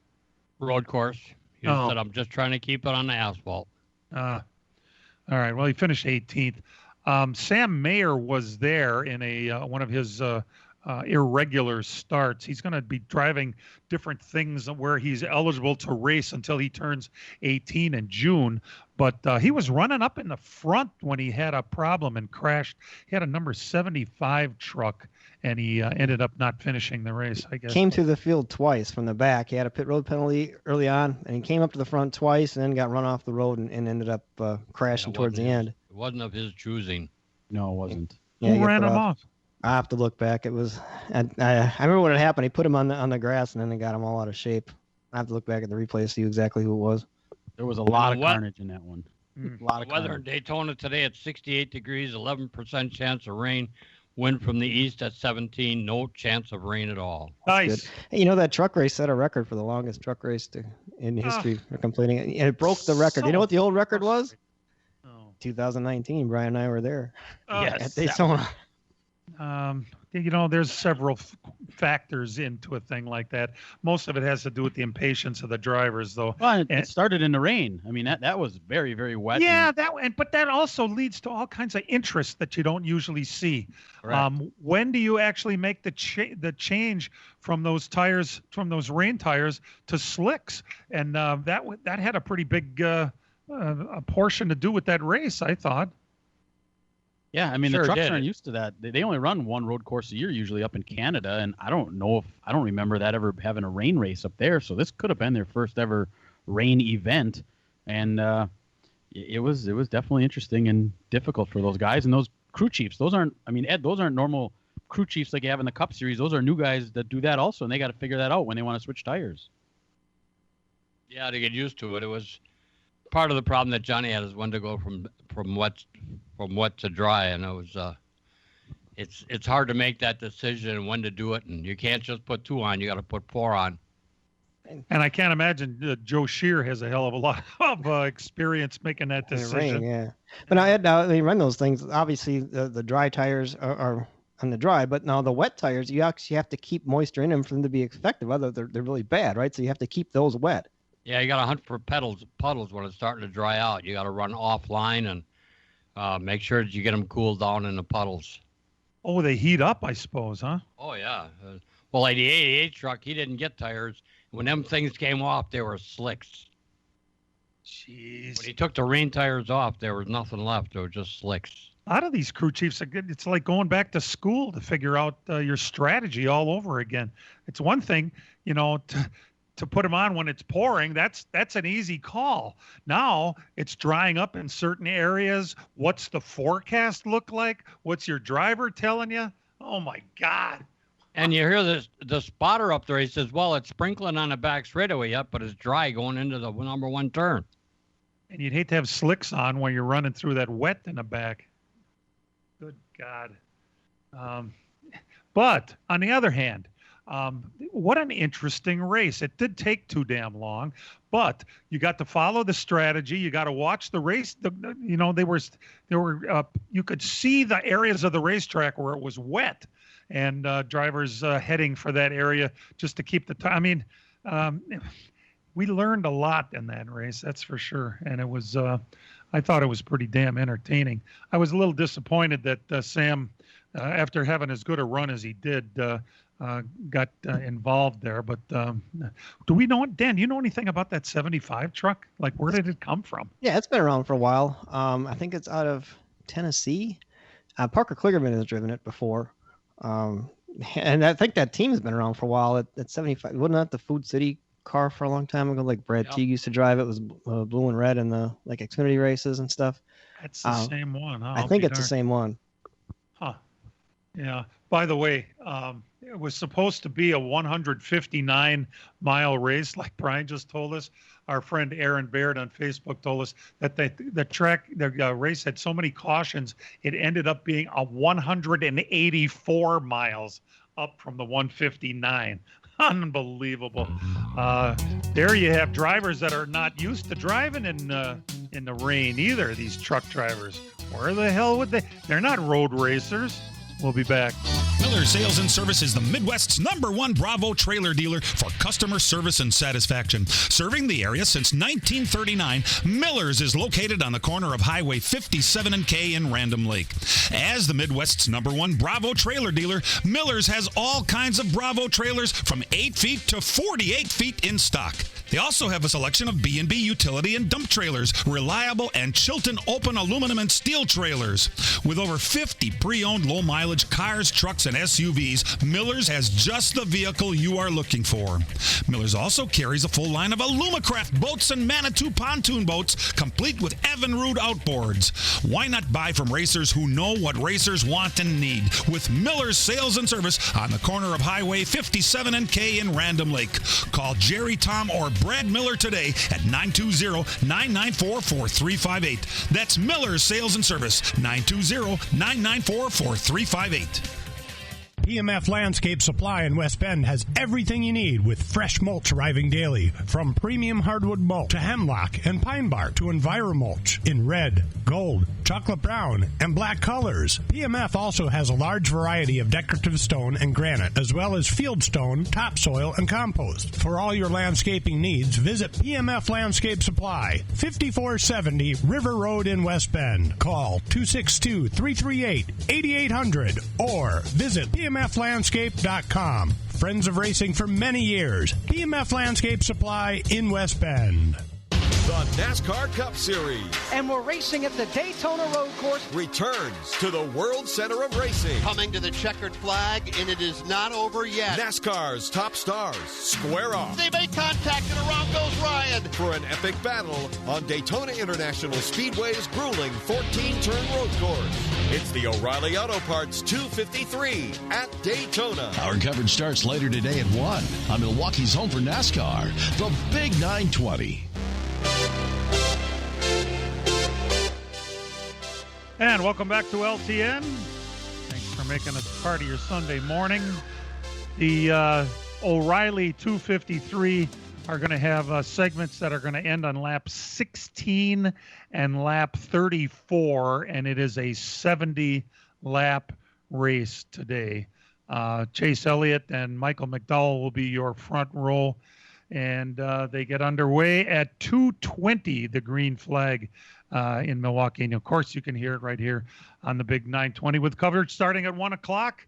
Road course. He said, I'm just trying to keep it on the asphalt. All right. Well, he finished 18th. Sam Mayer was there in one of his irregular starts. He's going to be driving different things where he's eligible to race until he turns 18 in June. But he was running up in the front when he had a problem and crashed. He had a number 75 truck, and he ended up not finishing the race, I guess. Came through the field twice from the back. He had a pit road penalty early on, and he came up to the front twice and then got run off the road and ended up crashing towards the end. It wasn't of his choosing. No, it wasn't. Yeah, Who ran him off? I have to look back. It was. I remember when it happened. He put him on the grass, and then they got him all out of shape. I have to look back at the replay to see exactly who it was. There was a lot of carnage in that one. A lot of weather in Daytona today at 68 degrees, 11% chance of rain. Wind from the east at 17. No chance of rain at all. Nice. Hey, that truck race set a record for the longest truck race in history for completing it. And it broke the record. You know what the old record was? 2019. Brian and I were there. At Daytona. There's several factors into a thing like that. Most of it has to do with the impatience of the drivers, though. Well, it started in the rain. I mean, that was very, very wet. Yeah, but that also leads to all kinds of interest that you don't usually see. When do you actually make the change from those tires, from those rain tires, to slicks? And that had a pretty big a portion to do with that race, I thought. Yeah, I mean, the trucks aren't used to that. They only run one road course a year, usually up in Canada, and I don't remember that ever having a rain race up there. So this could have been their first ever rain event, and it was definitely interesting and difficult for those guys and those crew chiefs. Those aren't normal crew chiefs like you have in the Cup Series. Those are new guys that do that also, and they got to figure that out when they want to switch tires. Yeah, to get used to it. It was part of the problem that Johnny had is when to go from wet to dry, and it was it's hard to make that decision when to do it, and you can't just put 2 on, you got to put 4 on. And I can't imagine Joe Shear has a hell of a lot of experience making that decision. Rain, yeah, but now they run those things. Obviously, the dry tires are on the dry, but now the wet tires, you actually have to keep moisture in them for them to be effective. Otherwise, they're really bad, right? So you have to keep those wet. Yeah, you got to hunt for puddles when it's starting to dry out. You got to run offline and make sure that you get them cooled down in the puddles. Oh, they heat up, I suppose, huh? Oh, yeah. Well, like the 88 truck, he didn't get tires. When them things came off, they were slicks. Jeez. When he took the rain tires off, there was nothing left. They were just slicks. A lot of these crew chiefs, it's like going back to school to figure out your strategy all over again. It's one thing, to put them on when it's pouring, that's an easy call. Now it's drying up in certain areas. What's the forecast look like? What's your driver telling you? Oh my God. And you hear the spotter up there, he says, well, it's sprinkling on the back straightaway yet, but it's dry going into the number 1 turn. And you'd hate to have slicks on when you're running through that wet in the back. Good God. But on the other hand, what an interesting race. It did take too damn long, but you got to follow the strategy. You got to watch the race. You could see the areas of the racetrack where it was wet, and drivers heading for that area just to keep the time. I mean, we learned a lot in that race, that's for sure. And it was, I thought it was pretty damn entertaining. I was a little disappointed that Sam, after having as good a run as he did, got involved there. But do we know, Dan, do you know anything about that 75 truck? Like, where did it come from? Yeah, it's been around for a while. I think it's out of Tennessee. Parker Kligerman has driven it before. And I think that team's been around for a while. At 75, wasn't that the Food City car for a long time ago? Like Brad Teague used to drive it. It was blue and red in the like Xfinity races and stuff. That's the same one. Huh? I think it's the same one. Huh. Yeah. By the way, it was supposed to be a 159-mile race, like Brian just told us. Our friend Aaron Baird on Facebook told us that the race had so many cautions, it ended up being a 184 miles up from the 159. Unbelievable. There you have drivers that are not used to driving in the rain either, these truck drivers. Where the hell would they? They're not road racers. We'll be back. Miller Sales and Service is the Midwest's #1 Bravo trailer dealer for customer service and satisfaction. Serving the area since 1939, Miller's is located on the corner of Highway 57 and K in Random Lake. As the Midwest's #1 Bravo trailer dealer, Miller's has all kinds of Bravo trailers from 8 feet to 48 feet in stock. They also have a selection of B&B utility and dump trailers, reliable and Chilton open aluminum and steel trailers. With over 50 pre-owned low-mileage cars, trucks, and SUVs, Miller's has just the vehicle you are looking for. Miller's also carries a full line of Alumacraft boats and Manitou pontoon boats, complete with Evinrude outboards. Why not buy from racers who know what racers want and need? With Miller's Sales and Service on the corner of Highway 57 and K in Random Lake. Call Jerry, Tom, or Brad Miller today at 920-994-4358. That's Miller's Sales and Service, 920-994-4358. PMF Landscape Supply in West Bend has everything you need with fresh mulch arriving daily. From premium hardwood mulch to hemlock and pine bark to EnviroMulch in red, gold, chocolate brown, and black colors. PMF also has a large variety of decorative stone and granite, as well as field stone, topsoil, and compost. For all your landscaping needs, visit PMF Landscape Supply, 5470 River Road in West Bend. Call 262-338-8800 or visit PMFlandscape.com. Friends of racing for many years. PMF Landscape Supply in West Bend. The NASCAR Cup Series. And we're racing at the Daytona Road Course. Returns to the World Center of Racing. Coming to the checkered flag, and it is not over yet. NASCAR's top stars square off. They make contact, and around goes Ryan. For an epic battle on Daytona International Speedway's grueling 14-turn road course. It's the O'Reilly Auto Parts 253 at Daytona. Our coverage starts later today at 1 on Milwaukee's home for NASCAR, the Big 920. And welcome back to LTN. Thanks for making us part of your Sunday morning. The O'Reilly 253 are going to have segments that are going to end on lap 16 and lap 34, and it is a 70-lap race today. Chase Elliott and Michael McDowell will be your front row, and they get underway at 2:20, the green flag in Milwaukee. And of course, you can hear it right here on the Big 920 with coverage starting at 1 o'clock.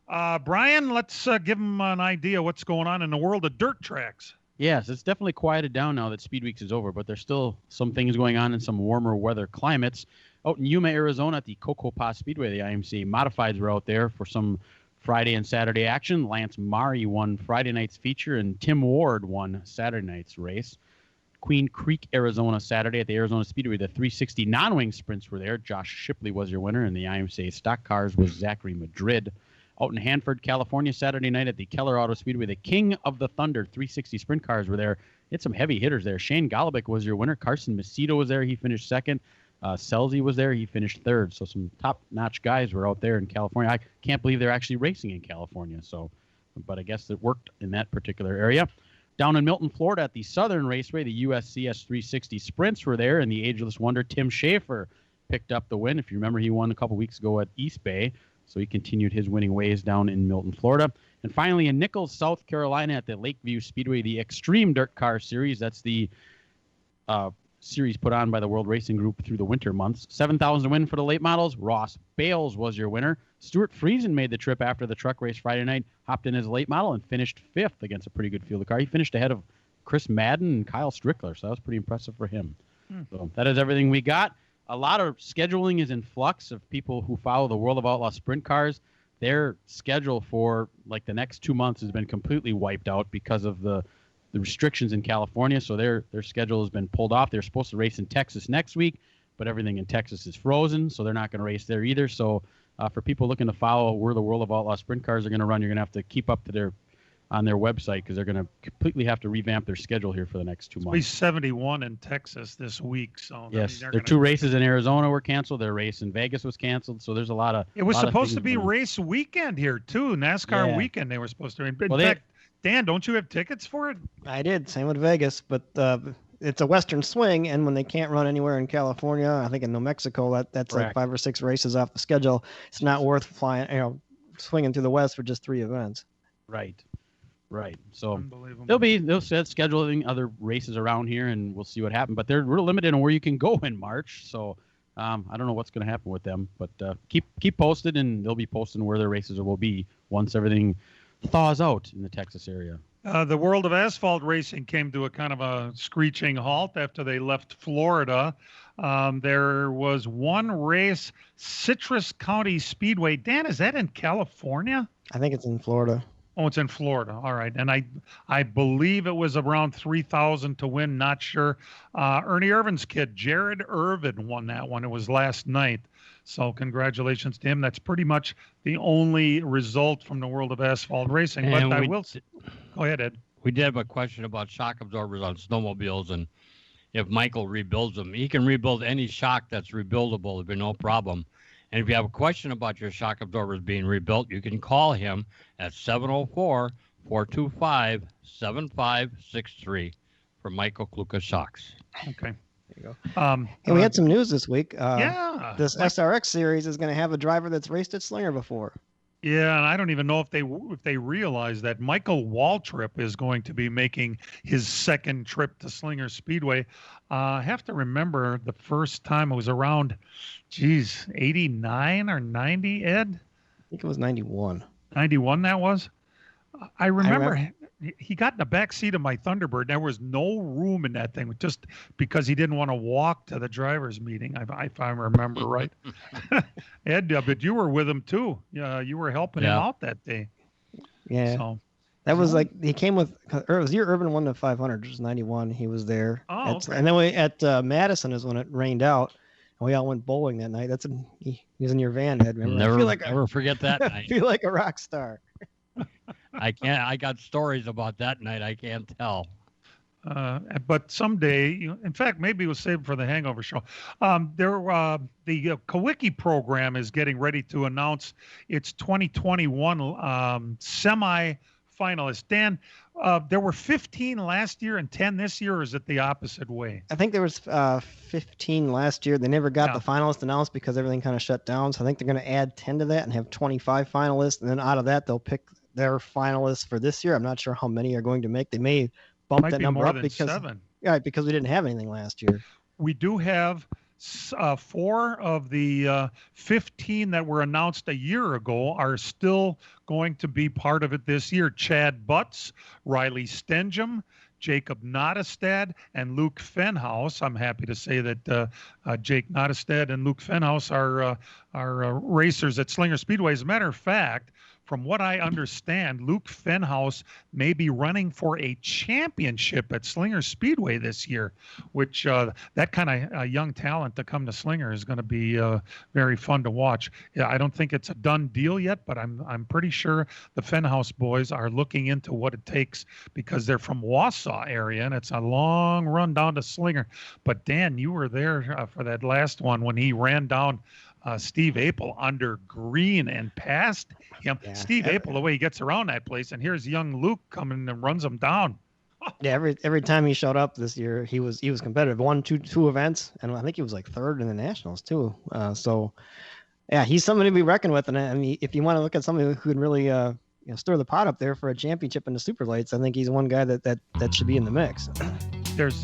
Brian, let's give them an idea what's going on in the world of dirt tracks. Yes, it's definitely quieted down now that Speed Weeks is over, but there's still some things going on in some warmer weather climates. Out in Yuma, Arizona at the Coco Pass Speedway, the IMCA Modifieds were out there for some Friday and Saturday action. Lance Mari won Friday night's feature, and Tim Ward won Saturday night's race. Queen Creek, Arizona, Saturday at the Arizona Speedway. The 360 non-wing sprints were there. Josh Shipley was your winner, and the IMCA stock cars was Zachary Madrid. Out in Hanford, California, Saturday night at the Keller Auto Speedway, the King of the Thunder 360 sprint cars were there. Had some heavy hitters there. Shane Golobic was your winner. Carson Macedo was there. He finished second. Selzy was there. He finished third. So some top-notch guys were out there in California. I can't believe they're actually racing in California. But I guess it worked in that particular area. Down in Milton, Florida at the Southern Raceway, the USCS 360 sprints were there, and the ageless wonder Tim Schaefer picked up the win. If you remember, he won a couple weeks ago at East Bay, so he continued his winning ways down in Milton, Florida. And finally, in Nichols, South Carolina at the Lakeview Speedway, the Extreme Dirt Car Series. That's the series put on by the World Racing Group through the winter months. 7,000 to win for the late models. Ross Bales was your winner. Stuart Friesen made the trip after the truck race Friday night, hopped in his late model, and finished 5th against a pretty good field of car. He finished ahead of Chris Madden and Kyle Strickler, so that was pretty impressive for him. So that is everything we got. A lot of scheduling is in flux of people who follow the World of Outlaw sprint cars. Their schedule for like the next 2 months has been completely wiped out because of the restrictions in California. So their schedule has been pulled off. They're supposed to race in Texas next week, but everything in Texas is frozen, so they're not going to race there either. So for people looking to follow where the World of Outlaw sprint cars are going to run, you're going to have to keep up to on their website because they're going to completely have to revamp their schedule here for the next 2 months. Be 71 in Texas this week. So yes, their 2 races in Arizona were canceled. Their race in Vegas was canceled. So there's a lot of. It was supposed to be race weekend here too. NASCAR weekend they were supposed to. In fact, Dan, don't you have tickets for it? I did. Same with Vegas, but it's a Western swing, and when they can't run anywhere in California, I think in New Mexico, that's like 5 or 6 races off the schedule. It's not worth flying, swinging through the West for just 3 events. Right. So they'll set scheduling other races around here, and we'll see what happens. But they're real limited on where you can go in March. So I don't know what's going to happen with them. But keep posted, and they'll be posting where their races will be once everything thaws out in the Texas area. The World of Asphalt Racing came to a kind of a screeching halt after they left Florida. There was one race, Citrus County Speedway. Dan, is that in California? I think it's in Florida. Oh, it's in Florida. All right. And I believe it was around 3,000 to win. Not sure. Ernie Irvin's kid, Jared Irvin, won that one. It was last night. So congratulations to him. That's pretty much the only result from the World of Asphalt Racing. And but go ahead, Ed. We did have a question about shock absorbers on snowmobiles, and if Michael rebuilds them. He can rebuild any shock that's rebuildable. There'd be no problem. And if you have a question about your shock absorbers being rebuilt, you can call him at 704-425-7563 for Michael Kluka Shocks. Okay. There you go. Hey, we had some news this week. This SRX series is going to have a driver that's raced at Slinger before. Yeah, and I don't even know if they realize that Michael Waltrip is going to be making his second trip to Slinger Speedway. I have to remember the first time it was around, 89 or 90, Ed? I think it was 91. 91 that was? I remember he got in the back seat of my Thunderbird. There was no room in that thing, just because he didn't want to walk to the driver's meeting, if I remember right. Ed, but you were with him too. You were helping him out that day. Yeah. So, that was like, he came with, it was year Urban won the 500, which was 91. He was there. Oh, okay. And then at Madison is when it rained out. And we all went bowling that night. He was in your van, Ed. Remember? Never forget that night. I feel like a rock star. I got stories about that night. I can't tell. But someday, in fact, maybe we'll save it for the Hangover Show. The Kawicki program is getting ready to announce its 2021 semi-finalists. Dan, there were 15 last year and 10 this year, or is it the opposite way? I think there was 15 last year. They never got the finalists announced because everything kind of shut down. So I think they're going to add 10 to that and have 25 finalists. And then out of that, they'll pick their finalists for this year. I'm not sure how many are going to make. They may bump that number up because 7. Yeah, because we didn't have anything last year. We do have 4 of the 15 that were announced a year ago are still going to be part of it this year. Chad Butts, Riley Stengham, Jacob Nottestad, and Luke Fenhaus. I'm happy to say that Jake Nottestad and Luke Fenhaus are racers at Slinger Speedway. As a matter of fact, from what I understand, Luke Fenhaus may be running for a championship at Slinger Speedway this year, which that kind of young talent to come to Slinger is going to be very fun to watch. Yeah, I don't think it's a done deal yet, but I'm pretty sure the Fenhaus boys are looking into what it takes because they're from Wausau area, and it's a long run down to Slinger. But Dan, you were there for that last one when he ran down Steve Apel under green and passed him. Yeah. Steve Apel, the way he gets around that place, and here's young Luke coming and runs him down. Yeah, every time he showed up this year, he was competitive. Won two events, and I think he was like 3rd in the nationals too. So, yeah, he's somebody to be reckoned with. And I mean, if you want to look at somebody who can really stir the pot up there for a championship in the super lights, I think he's one guy that should be in the mix. There's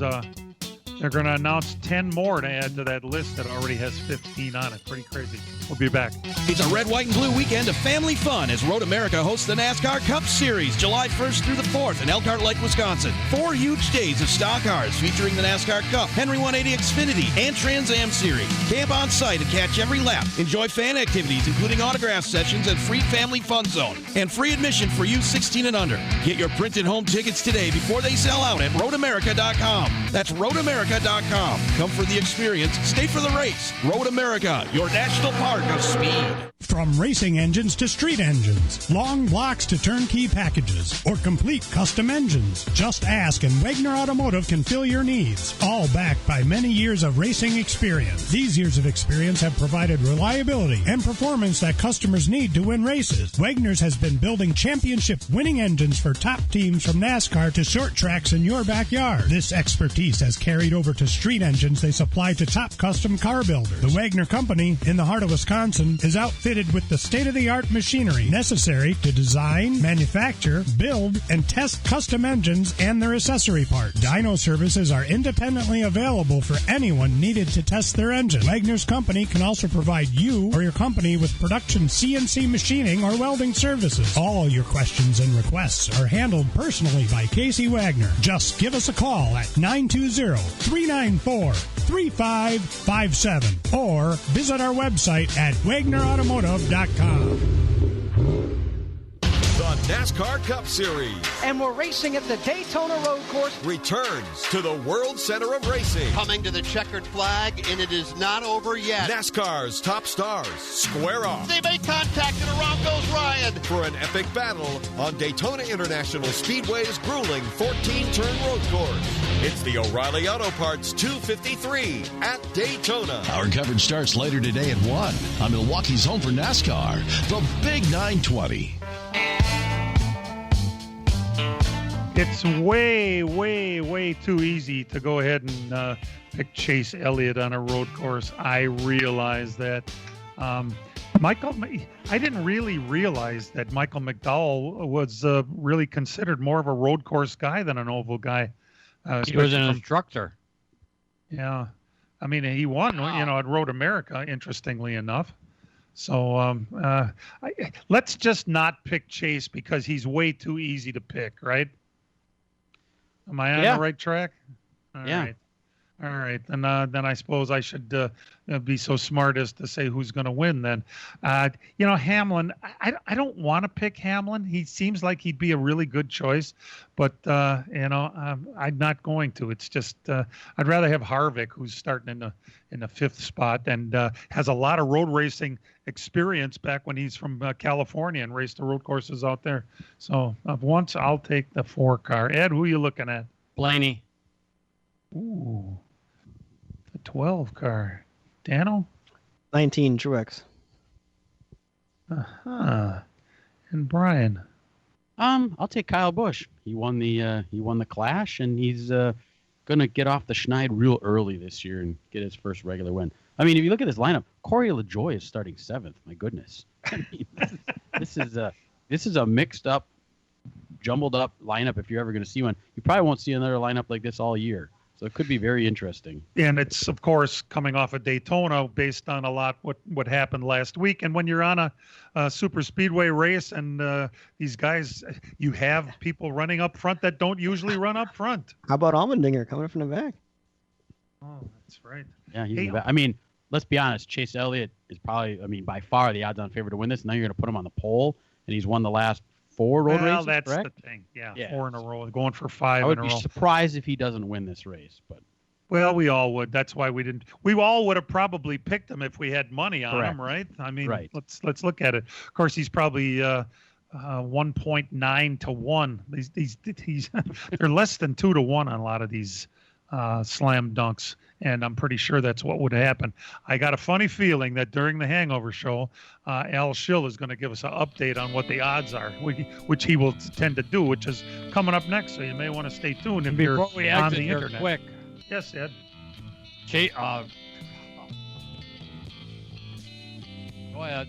they're going to announce 10 more to add to that list that already has 15 on it. Pretty crazy. We'll be back. It's a red, white, and blue weekend of family fun as Road America hosts the NASCAR Cup Series July 1st through the 4th in Elkhart Lake, Wisconsin. 4 huge days of stock cars featuring the NASCAR Cup, Henry 180 Xfinity, and Trans Am Series. Camp on site and catch every lap. Enjoy fan activities including autograph sessions and free family fun zone. And free admission for youth 16 and under. Get your printed home tickets today before they sell out at roadamerica.com. That's roadamerica.com. Come for the experience, stay for the race. Road America, your national park of speed. From racing engines to street engines, long blocks to turnkey packages, or complete custom engines, just ask and Wagner Automotive can fill your needs. All backed by many years of racing experience. These years of experience have provided reliability and performance that customers need to win races. Wagner's has been building championship winning engines for top teams from NASCAR to short tracks in your backyard. This expertise has carried over to street engines they supply to top custom car builders. The Wagner Company in the heart of Wisconsin is outfitted with the state-of-the-art machinery necessary to design, manufacture, build, and test custom engines and their accessory parts. Dyno services are independently available for anyone needed to test their engine. Wagner's Company can also provide you or your company with production CNC machining or welding services. All your questions and requests are handled personally by Casey Wagner. Just give us a call at 920-394-3557 or visit our website at wagnerautomotive.com. The NASCAR Cup Series. And we're racing at the Daytona Road Course. Returns to the World Center of Racing. Coming to the checkered flag, and it is not over yet. NASCAR's top stars square off. They make contact, and around goes Ryan. For an epic battle on Daytona International Speedway's grueling 14-turn road course. It's the O'Reilly Auto Parts 253 at Daytona. Our coverage starts later today at 1 on Milwaukee's home for NASCAR, the Big 920. It's way, way, way too easy to go ahead and pick Chase Elliott on a road course. I realize that. I didn't really realize that Michael McDowell was really considered more of a road course guy than an oval guy. He was an instructor. Yeah. I mean, he won, at Road America, interestingly enough. So let's just not pick Chase because he's way too easy to pick, right? Am I on the right track? All right. All right. Then I suppose I should be so smart as to say who's going to win then. Hamlin, I don't want to pick Hamlin. He seems like he'd be a really good choice, but, I'm not going to. It's just I'd rather have Harvick, who's starting in the 5th spot and has a lot of road racing experience back when he's from California and raced the road courses out there. So once I'll take the 4 car. Ed, who are you looking at? Blaney. Ooh. 12 car. Dano? 19 Truex. And Brian? I'll take Kyle Busch. He won the Clash, and he's gonna get off the schneid real early this year and get his first regular win. I mean, if you look at this lineup, Corey LaJoie is starting 7th. My goodness. I mean, this is a mixed up, jumbled up lineup. If you're ever going to see one, you probably won't see another lineup like this all year. So it could be very interesting. And it's, of course, coming off of Daytona based on a lot what happened last week. And when you're on a super speedway race and these guys, you have people running up front that don't usually run up front. How about Allmendinger coming from the back? Oh, that's right. Yeah, he's in the back. I mean, let's be honest. Chase Elliott is probably, by far the odds-on favorite to win this. Now you're going to put him on the pole, and he's won the last 4 road races, Well, that's correct? the thing. Yeah, 4 in a row, going for 5 in a row. I would be surprised if he doesn't win this race, but. Well, we all would. That's why we didn't. We all would have probably picked him if we had money on him, right? I mean, let's look at it. Of course, he's probably 1.9 to 1. These they're less than 2 to 1 on a lot of these slam dunks, and I'm pretty sure that's what would happen. I got a funny feeling that during the Hangover show, Al Schill is going to give us an update on what the odds are, which he will tend to do, which is coming up next. So you may want to stay tuned if you're on the internet. Quick. Yes, Ed. Go ahead.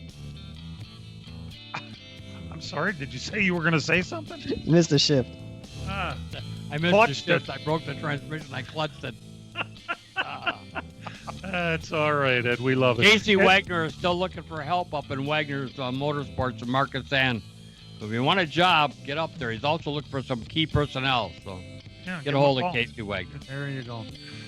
I'm sorry. Did you say you were going to say something? Missed the shift. I missed the shift. I broke the transmission. I clutched it. That's all right, Ed. We love it. Casey Ed, Wagner is still looking for help up in Wagner's Motorsports in Market Sand. So if you want a job, get up there. He's also looking for some key personnel. So get a hold of Casey Wagner. There you go.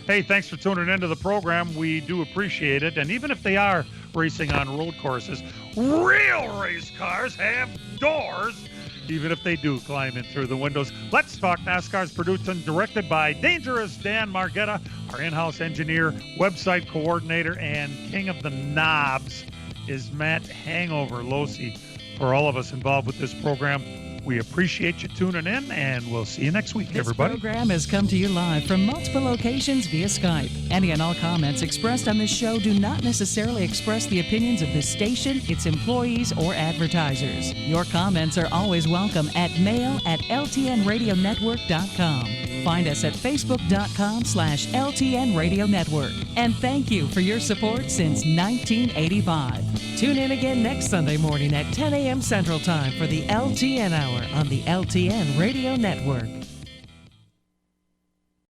Hey, thanks for tuning into the program. We do appreciate it. And even if they are racing on road courses, real race cars have doors, even if they do climb in through the windows. Let's Talk NASCAR is produced and directed by Dangerous Dan Margetta, our in-house engineer, website coordinator, and king of the knobs is Matt Hangover Losi. For all of us involved with this program, we appreciate you tuning in, and we'll see you next week, everybody. This program has come to you live from multiple locations via Skype. Any and all comments expressed on this show do not necessarily express the opinions of this station, its employees, or advertisers. Your comments are always welcome at mail@ltnradionetwork.com. Find us at facebook.com/LTN Radio Network. And thank you for your support since 1985. Tune in again next Sunday morning at 10 a.m. Central Time for the LTN Hour on the LTN Radio Network.